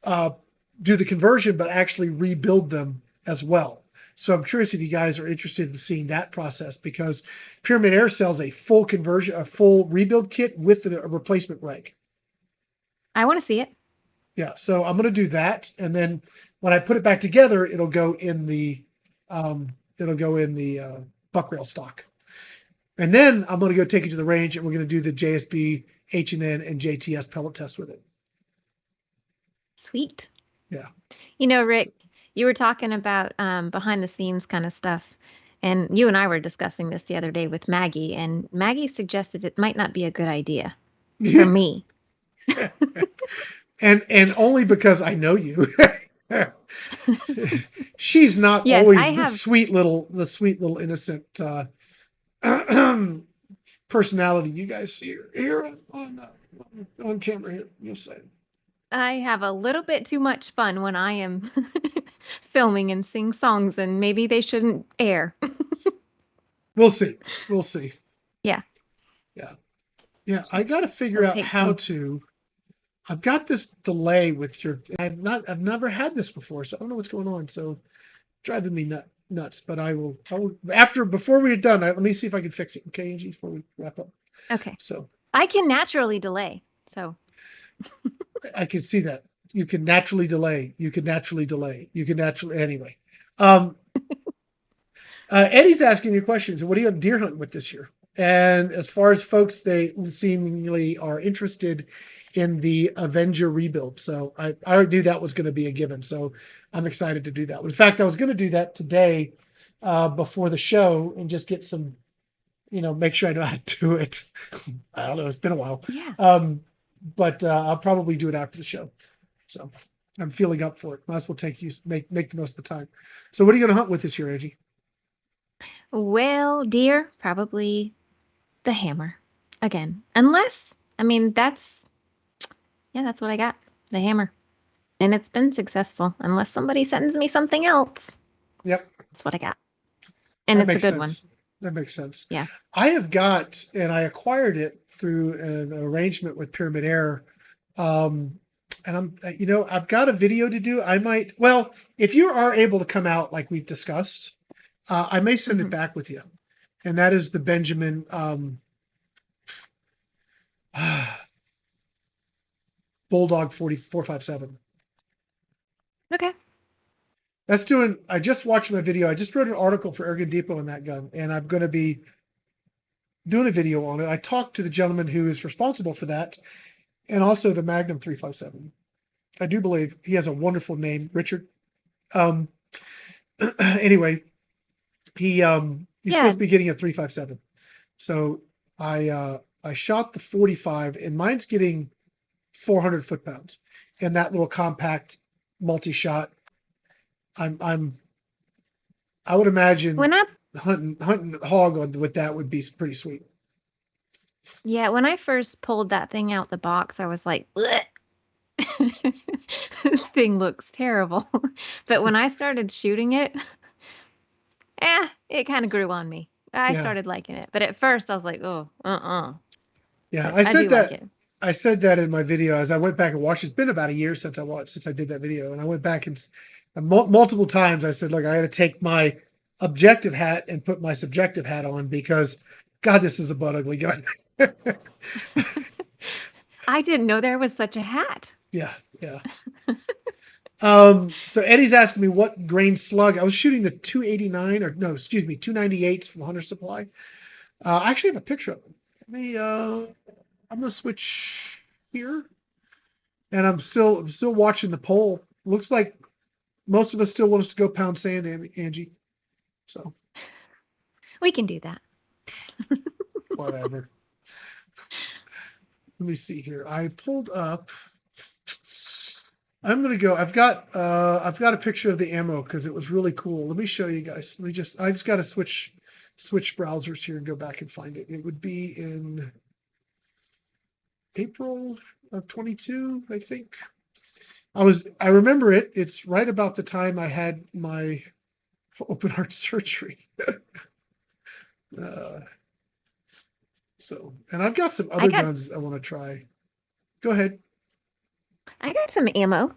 do the conversion, but actually rebuild them as well. So I'm curious if you guys are interested in seeing that process, because Pyramid Air sells a full conversion, a full rebuild kit with a replacement reg. I want to see it. Yeah, so I'm going to do that, and then when I put it back together, it'll go in the buck rail stock, and then I'm going to go take it to the range, and we're going to do the JSB, H&N, and JTS pellet test with it. Sweet. Yeah. You know, Rick, you were talking about behind the scenes kind of stuff, and you and I were discussing this the other day with Maggie, and Maggie suggested it might not be a good idea for me. And only because I know you. She's not always the sweet little innocent personality you guys see here on camera here. You'll say. I have a little bit too much fun when I am filming and sing songs, and maybe they shouldn't air. We'll see. We'll see. Yeah. Yeah. Yeah. I got to figure out how to. I've got this delay with your. I've never had this before, so I don't know what's going on. So, driving me nuts. But I will. Before we're done, let me see if I can fix it. Okay, Angie, before we wrap up. Okay. So I can naturally delay. So. I can see that you can naturally delay. Anyway. Eddie's asking you questions. What are you deer hunting with this year? And as far as folks, they seemingly are interested in the Avenger rebuild. So I already knew that was going to be a given. So I'm excited to do that. In fact, I was going to do that today before the show and just get some, make sure I know how to do it. I don't know. It's been a while. Yeah. But I'll probably do it after the show. So I'm feeling up for it. Might as well make the most of the time. So what are you going to hunt with this year, Angie? Well, deer, probably the hammer again. Unless, that's what I got, the hammer. And it's been successful, unless somebody sends me something else. Yep. That's what I got. And it's a good one. That makes sense. Yeah. I have got, and I acquired it through an arrangement with Pyramid Air. And I've got a video to do. If you are able to come out like we've discussed, I may send it back with you. And that is the Benjamin Bulldog 457. Okay. I just watched my video. I just wrote an article for Airgun Depot on that gun, and I'm going to be doing a video on it. I talked to the gentleman who is responsible for that, and also the Magnum 357. I do believe he has a wonderful name, Richard. Anyway, he's supposed to be getting a 357. So I shot the 45, and mine's getting 400 foot-pounds, and that little compact multi-shot. I would imagine hunting hog with that would be pretty sweet. Yeah, when I first pulled that thing out the box, I was like, this thing looks terrible. But when I started shooting it, it kind of grew on me. I started liking it. But at first I was like, oh, Yeah, I said that. I said that in my video as I went back and watched. It's been about a year since I did that video, and I went back and multiple times I said, look, I got to take my objective hat and put my subjective hat on because, God, this is a butt ugly gun. I didn't know there was such a hat. Yeah. So Eddie's asking me what grain slug. I was shooting the 289 or no, excuse me, 298s from Hunter Supply. I actually have a picture of them. Let me. I'm gonna switch here, and I'm still watching the poll. Looks like most of us still want us to go pound sand, Angie. So We can do that. whatever. Let me see here. I pulled up. I'm gonna go. I've got a picture of the ammo because it was really cool. Let me show you guys. I just got to switch browsers here and go back and find it. It would be in April of 22, I think. I remember it. It's right about the time I had my open heart surgery. And I've got some other guns I want to try. Go ahead. I got some ammo.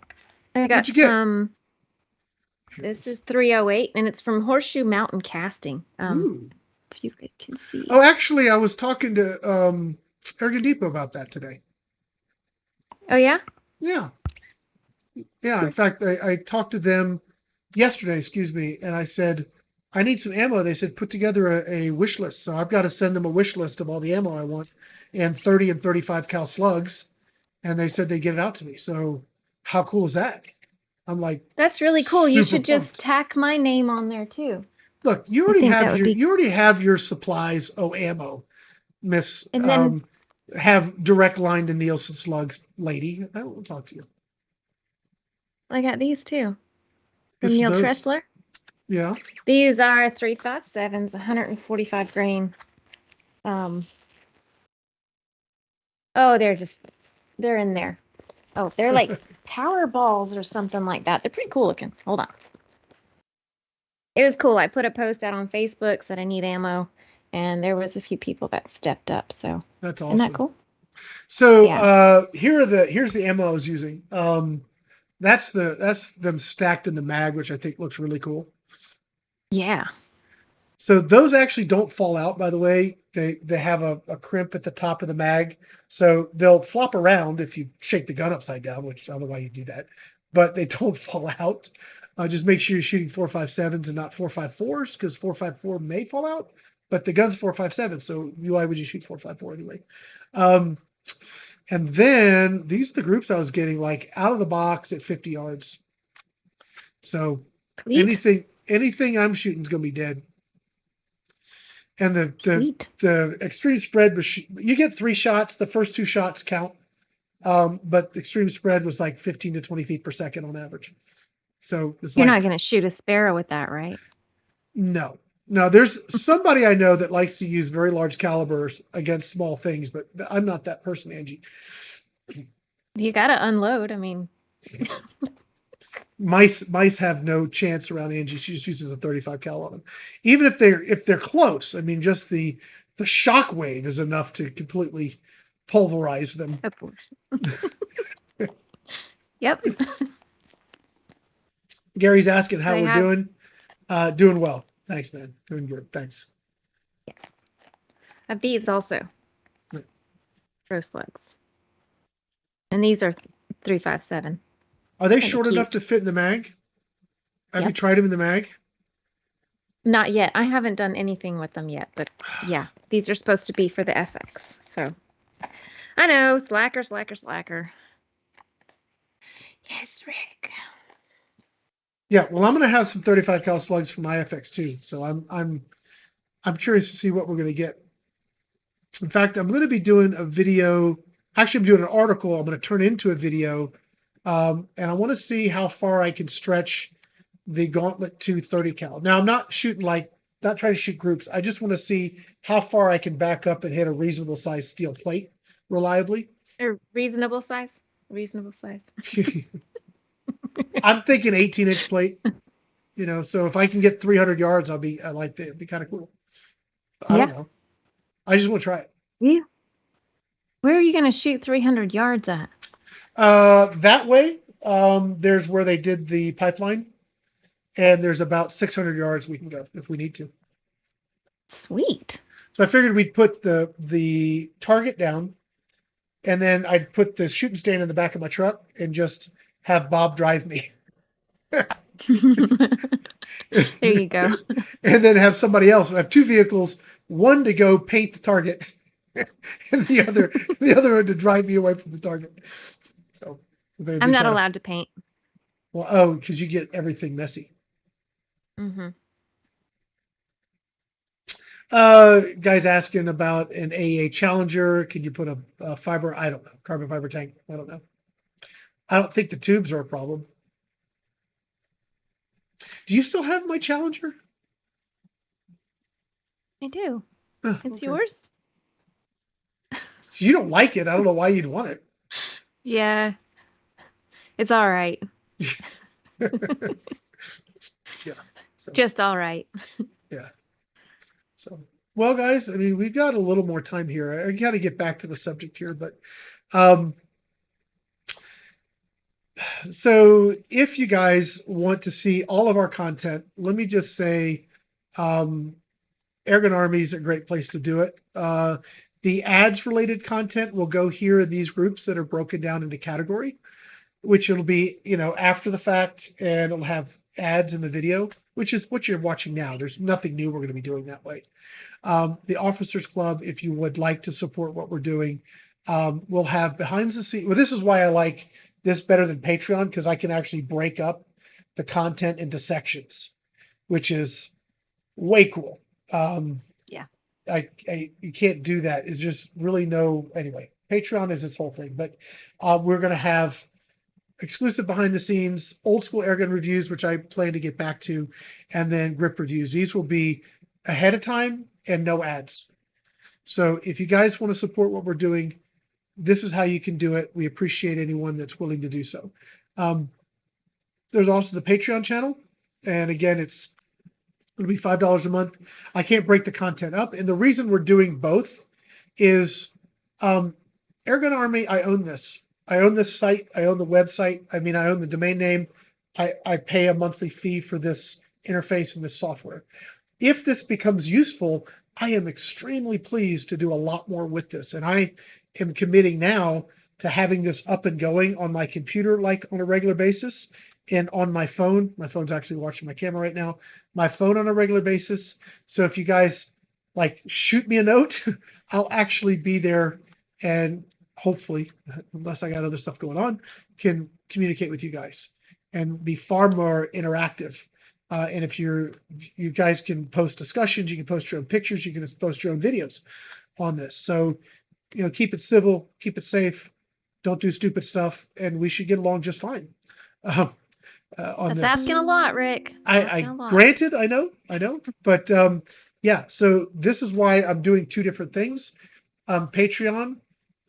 I got What'd you get? some. This is 308, and it's from Horseshoe Mountain Casting. If you guys can see. Oh, actually, I was talking to Airgun Depot about that today. Oh yeah. Yeah. In fact, I talked to them yesterday. Excuse me, and I said I need some ammo. They said put together a wish list. So I've got to send them a wish list of all the ammo I want, and 30 and 35 cal slugs. And they said they'd get it out to me. So how cool is that? I'm like, that's really cool. You should pumped. just tack my name on there too. Look, you already have your supplies. Oh, ammo, Miss. And then have direct line to Nielsen slugs, lady. I will talk to you. I got these too from Neil Tressler. Yeah. These are 357s, 145 grain. Oh, they're in there. Oh, they're like power balls or something like that. They're pretty cool looking. Hold on. It was cool. I put a post out on Facebook, said I need ammo, and there was a few people that stepped up. So that's awesome. Isn't that cool? So yeah. Here's the ammo I was using. That's them stacked in the mag, which I think looks really cool. Yeah. So those actually don't fall out, by the way. They have a crimp at the top of the mag. So they'll flop around if you shake the gun upside down, which I don't know why you do that, but they don't fall out. Just make sure you're shooting 4.57s and not 4.54s, because 4.54 may fall out, but the gun's 4.57, so why would you shoot 4.54 anyway? And then these are the groups I was getting, like out of the box at 50 yards. So Sweet. anything I'm shooting is going to be dead. And the extreme spread was, you get 3 shots. The first 2 shots count. But the extreme spread was like 15 to 20 feet per second on average. So you're not going to shoot a sparrow with that, right? No, there's somebody I know that likes to use very large calibers against small things, but I'm not that person, Angie. You got to unload. I mean, mice have no chance around Angie. She just uses a 35 cal on them. Even if they're close, I mean, just the shock wave is enough to completely pulverize them. Yep. Gary's asking how we're doing. Doing well. Thanks, man. Doing good. Thanks. Yeah. I have these also. Throw slugs. And these are 3.57. Are they short enough to fit in the mag? Have you tried them in the mag? Not yet. I haven't done anything with them yet, but yeah, these are supposed to be for the FX. So I know, slacker. Yes, Rick. Yeah, well, I'm going to have some 35 cal slugs for my FX too. So I'm curious to see what we're going to get. In fact, I'm going to be doing a video. Actually, I'm doing an article I'm going to turn into a video. And I want to see how far I can stretch the Gauntlet 2 30 cal. Now, I'm not trying to shoot groups. I just want to see how far I can back up and hit a reasonable size steel plate reliably. A reasonable size? Reasonable size. I'm thinking 18-inch plate. So if I can get 300 yards, I like that. It'd be kind of cool. I don't know. I just want to try it. Yeah. Where are you going to shoot 300 yards at? That way, there's where they did the pipeline, and there's about 600 yards we can go if we need to. Sweet. So I figured we'd put the target down, and then I'd put the shooting stand in the back of my truck and just have Bob drive me. There you go. And then have somebody else. I have two vehicles, one to go paint the target, and the other one to drive me away from the target. So I'm not allowed to paint. Well, because you get everything messy. Mm-hmm. Guys asking about an AA Challenger. Can you put a fiber? I don't know. Carbon fiber tank. I don't know. I don't think the tubes are a problem. Do you still have my Challenger? I do. Oh, It's okay. yours? You don't like it. I don't know why you'd want it. Yeah. It's all right. Yeah. So, Just all right. yeah. So, well, guys, I mean, we've got a little more time here. I got to get back to the subject here, but so if you guys want to see all of our content, let me just say, Airgun Army is a great place to do it. The ads related content will go here in these groups that are broken down into category, which it'll be, after the fact, and it'll have ads in the video, which is what you're watching now. There's nothing new we're going to be doing that way. The Officers Club, if you would like to support what we're doing, we'll have behind the scenes. Well, this is why I like this better than Patreon, because I can actually break up the content into sections, which is way cool. Yeah. You can't do that. It's just really anyway, Patreon is its whole thing, but we're going to have exclusive behind the scenes, old school airgun reviews, which I plan to get back to, and then grip reviews. These will be ahead of time and no ads. So if you guys want to support what we're doing, this is how you can do it. We appreciate anyone that's willing to do so. There's also the Patreon channel. And again, it'll be $5 a month. I can't break the content up. And the reason we're doing both is Airgun Army, I own this. I own this site. I own the website. I mean, I own the domain name. I pay a monthly fee for this interface and this software. If this becomes useful, I am extremely pleased to do a lot more with this. And I am committing now to having this up and going on my computer, like on a regular basis, and on my phone. My phone's actually watching my camera right now. My phone on a regular basis. So if you guys shoot me a note, I'll actually be there and hopefully, unless I got other stuff going on, can communicate with you guys and be far more interactive. And if you guys can post discussions, you can post your own pictures, you can post your own videos on this. So, keep it civil, keep it safe, don't do stupid stuff, and we should get along just fine. On That's this. asking a lot, Rick. Granted, I know, but yeah. So this is why I'm doing two different things. Patreon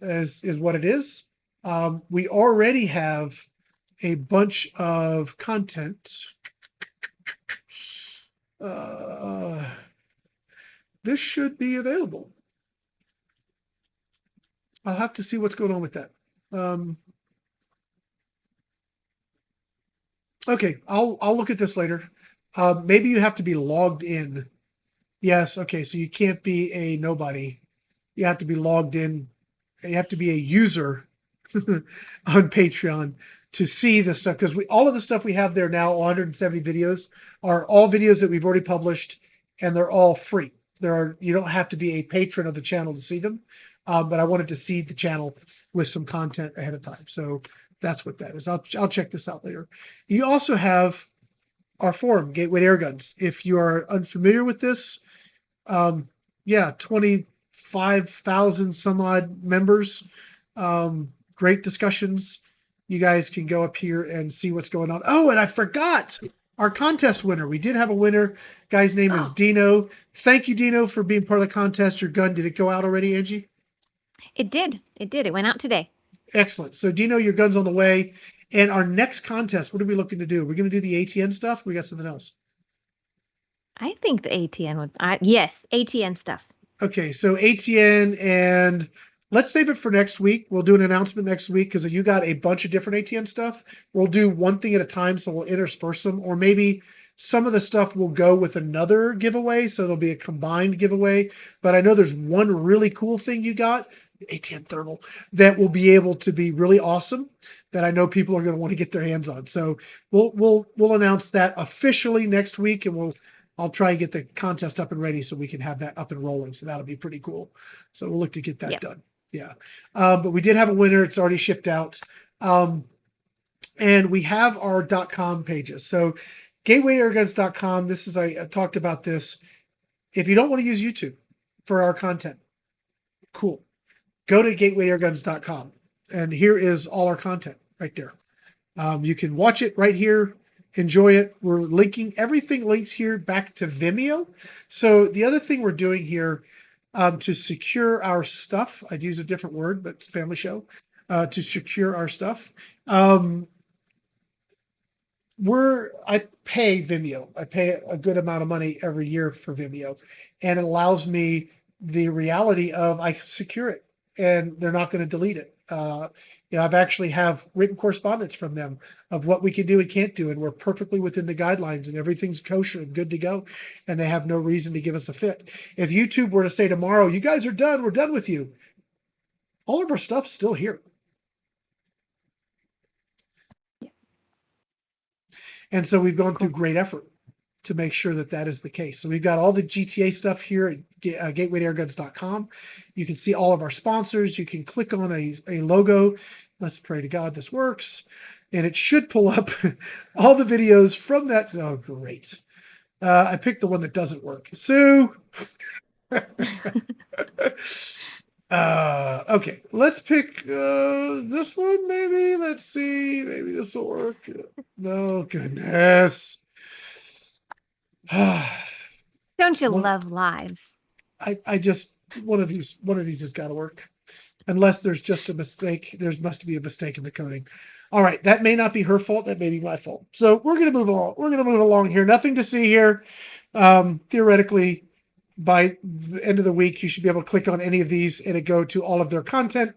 is what it is. We already have a bunch of content. This should be available. I'll have to see what's going on with that. Okay, I'll look at this later. Maybe you have to be logged in. Yes, okay, so you can't be a nobody. You have to be logged in. You have to be a user on Patreon to see this stuff, because all of the stuff we have there now, 170 videos, are all videos that we've already published, and they're all free. You don't have to be a patron of the channel to see them, but I wanted to seed the channel with some content ahead of time. So that's what that is. I'll check this out later. You also have our forum, Gateway to Airguns. If you are unfamiliar with this, 25,000 some odd members, great discussions. You guys can go up here and see what's going on. Oh, and I forgot our contest winner. We did have a winner. Guy's name is Dino. Thank you, Dino, for being part of the contest. Your gun, did it go out already, Angie? It did. It went out today. Excellent. So, Dino, your gun's on the way. And our next contest, what are we looking to do? We're going to do the ATN stuff? We got something else? I think the ATN would. Yes, ATN stuff. Okay, so ATN and let's save it for next week. We'll do an announcement next week because you got a bunch of different ATN stuff. We'll do one thing at a time, so we'll intersperse them, or maybe some of the stuff will go with another giveaway, so there'll be a combined giveaway. But I know there's one really cool thing you got, ATN thermal, that will be able to be really awesome that I know people are going to want to get their hands on. So we'll announce that officially next week, and I'll try and get the contest up and ready so we can have that up and rolling. So that'll be pretty cool. So we'll look to get that done. Yeah. But we did have a winner. It's already shipped out. And we have our .com pages. So gatewaytoairguns.com. This is, I talked about this. If you don't want to use YouTube for our content, cool. Go to gatewaytoairguns.com. And here is all our content right there. You can watch it right here. Enjoy it. We're linking, everything links here back to Vimeo. So the other thing we're doing here to secure our stuff, I'd use a different word, but it's a family show, to secure our stuff. I pay Vimeo. I pay a good amount of money every year for Vimeo, and it allows me the reality of I secure it and they're not going to delete it. I've actually have written correspondence from them of what we can do and can't do, and we're perfectly within the guidelines and everything's kosher and good to go, and they have no reason to give us a fit. If YouTube were to say tomorrow, you guys are done, we're done with you, all of our stuff's still here. And so we've gone through great effort to make sure that that is the case. So we've got all the GTA stuff here at gatewaytoairguns.com. You can see all of our sponsors. You can click on a logo. Let's pray to God this works. And it should pull up all the videos from that. Oh, great. I picked the one that doesn't work. Sue. Okay, let's pick this one maybe. Let's see. Maybe this will work. No, goodness. Don't you love lives? I just one of these has got to work, unless there's just a mistake. There must be a mistake in the coding. All right, that may not be her fault. That may be my fault. So we're gonna move along. We're gonna move along here. Nothing to see here. Theoretically, by the end of the week, you should be able to click on any of these and it go to all of their content.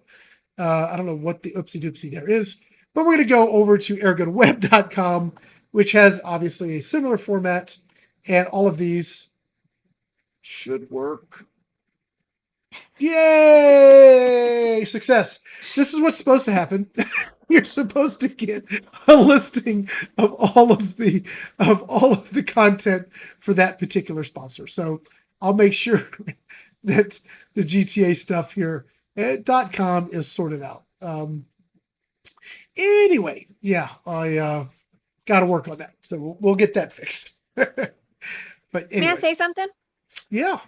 I don't know what the oopsie doopsie there is, but we're gonna go over to airgunweb.com, which has obviously a similar format. And all of these should work. Yay! Success. This is what's supposed to happen. You're supposed to get a listing of all of the content for that particular sponsor. So I'll make sure that the GTA stuff here at .com is sorted out. Anyway, yeah, I got to work on that. So we'll get that fixed. But anyway. May I say something? Yeah.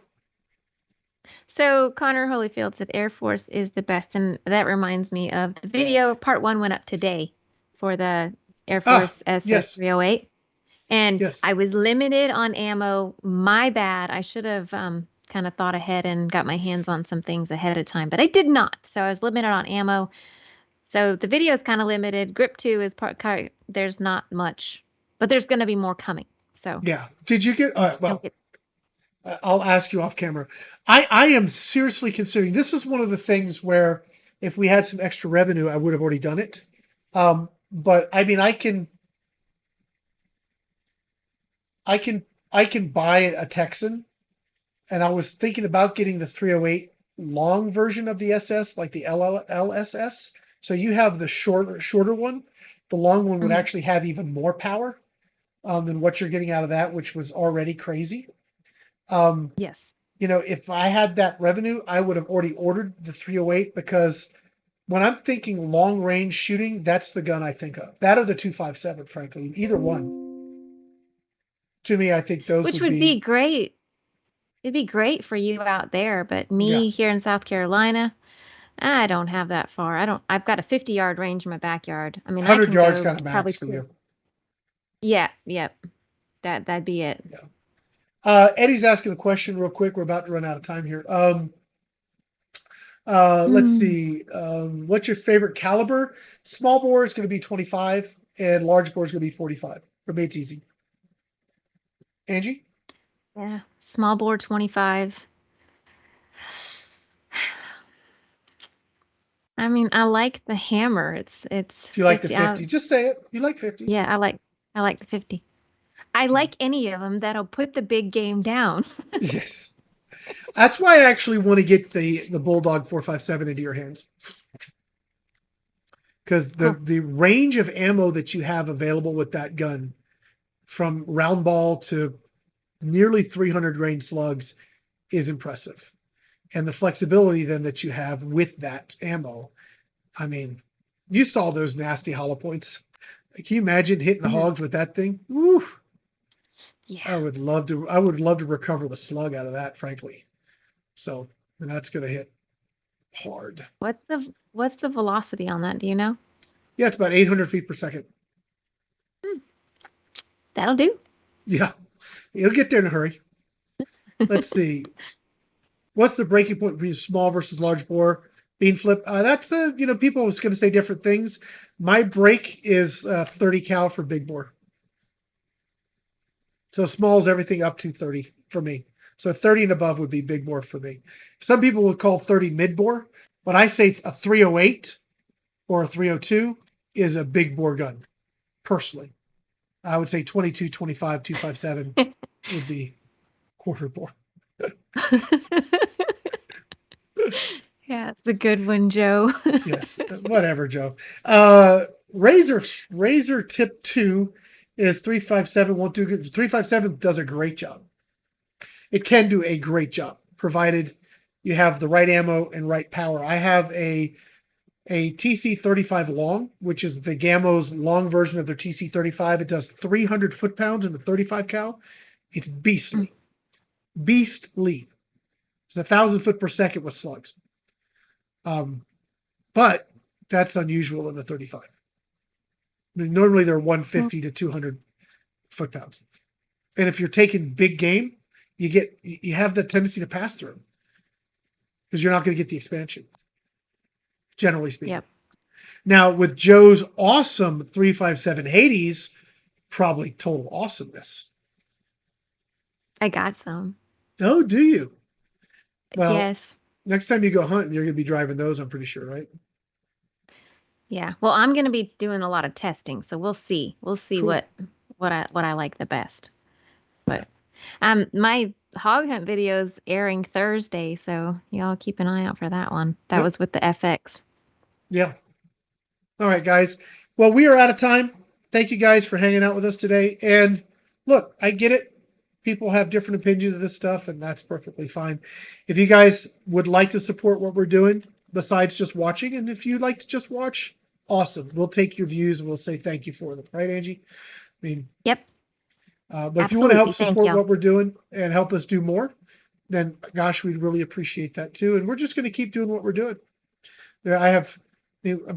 So Connor Holyfield said Air Force is the best, and that reminds me of the video. Part 1 went up today for the Air Force SS308, and I was limited on ammo. My bad. I should have kind of thought ahead and got my hands on some things ahead of time, but I did not. So I was limited on ammo. So the video is kind of limited. Grip 2 is there's not much, but there's going to be more coming. So yeah. Did you get? I'll ask you off camera. I am seriously considering. This is one of the things where if we had some extra revenue, I would have already done it. But I mean, I can buy a Texan, and I was thinking about getting the 308 long version of the SS, like the LSS. So you have the shorter one. The long one would actually have even more power than what you're getting out of that, which was already crazy. Yes. If I had that revenue, I would have already ordered the 308, because when I'm thinking long range shooting, that's the gun I think of. That or the 257, frankly, either one. To me, I think those would be great. It'd be great for you out there, but me here in South Carolina, I don't have that far. I've got a 50-yard range in my backyard. I mean, 100 yards kind of max for you. Yeah, yep. That'd be it. Yeah. Eddie's asking a question real quick. We're about to run out of time here. Let's see. What's your favorite caliber? Small bore is going to be 25, and large bore is going to be 45. For me, it's easy. Angie? Yeah, small bore 25. I mean, I like the hammer. It's Do you like the 50. 50? Just say it. You like 50. Yeah, I like the 50. I Yeah. like any of them that'll put the big game down. Yes. That's why I actually want to get the Bulldog 457 into your hands. Because Huh. the range of ammo that you have available with that gun, from round ball to nearly 300 grain slugs, is impressive. And the flexibility then that you have with that ammo. I mean, you saw those nasty hollow points. Can you imagine hitting the Mhm. hogs with that thing? Woo! Yeah. I would love to. I would love to recover the slug out of that, frankly. So, and that's going to hit hard. What's the velocity on that? Do you know? Yeah, it's about 800 feet per second. Hmm, that'll do. Yeah, it'll get there in a hurry. Let's see. What's the breaking point between small versus large bore bean flip? That's people are going to say different things. My break is 30 cal for big bore. So small is everything up to 30 for me. So 30 and above would be big bore for me. Some people would call 30 mid bore, but I say a 308 or a 302 is a big bore gun, personally. I would say 22, 25, 257 would be quarter bore. Yeah, it's a good one, Joe. Yes, whatever, Joe. Razor Tip 2 is 357. Won't do good. 357 does a great job. It can do a great job, provided you have the right ammo and right power. I have a TC35 long, which is the Gamo's long version of their TC35. It does 300 foot-pounds in the 35 cal. It's beastly. Beastly. It's 1,000 foot per second with slugs. But that's unusual in the 35. I mean, normally they're 150 to 200 foot-pounds. And if you're taking big game, you have the tendency to pass through because you're not going to get the expansion, generally speaking. Yep. Now, with Joe's awesome 357 Hades, probably total awesomeness. I got some. Oh, do you? Well, Yes. next time you go hunting, you're going to be driving those, I'm pretty sure, right? Yeah. Well, I'm going to be doing a lot of testing, so we'll see. We'll see Cool. what I like the best. But my hog hunt video is airing Thursday, so y'all keep an eye out for that one. That Yep. was with the FX. Yeah. All right, guys. Well, we are out of time. Thank you guys for hanging out with us today. And look, I get it. People have different opinions of this stuff, and that's perfectly fine. If you guys would like to support what we're doing, besides just watching, and if you'd like to just watch, awesome. We'll take your views and we'll say thank you for them. Right, Angie? I mean, Yep. but if you want to Absolutely. help Thank support you. what we're doing and help us do more, then gosh, we'd really appreciate that too. And we're just going to keep doing what we're doing. I've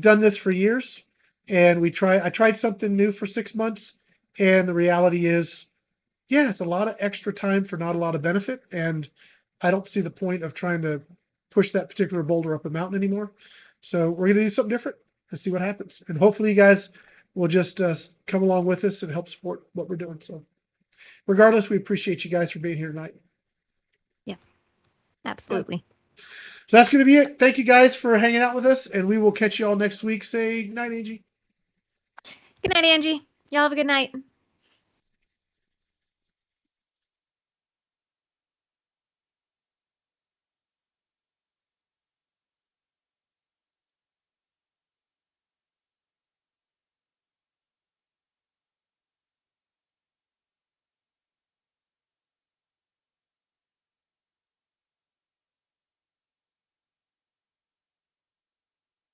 done this for years, and I tried something new for 6 months, and the reality is, yeah, it's a lot of extra time for not a lot of benefit, and I don't see the point of trying to push that particular boulder up a mountain anymore. So we're going to do something different and see what happens. And hopefully you guys will just come along with us and help support what we're doing. So regardless, we appreciate you guys for being here tonight. Yep. Absolutely. So that's going to be it. Thank you guys for hanging out with us, and we will catch you all next week. Say night, Angie. Good night, Angie. Y'all have a good night.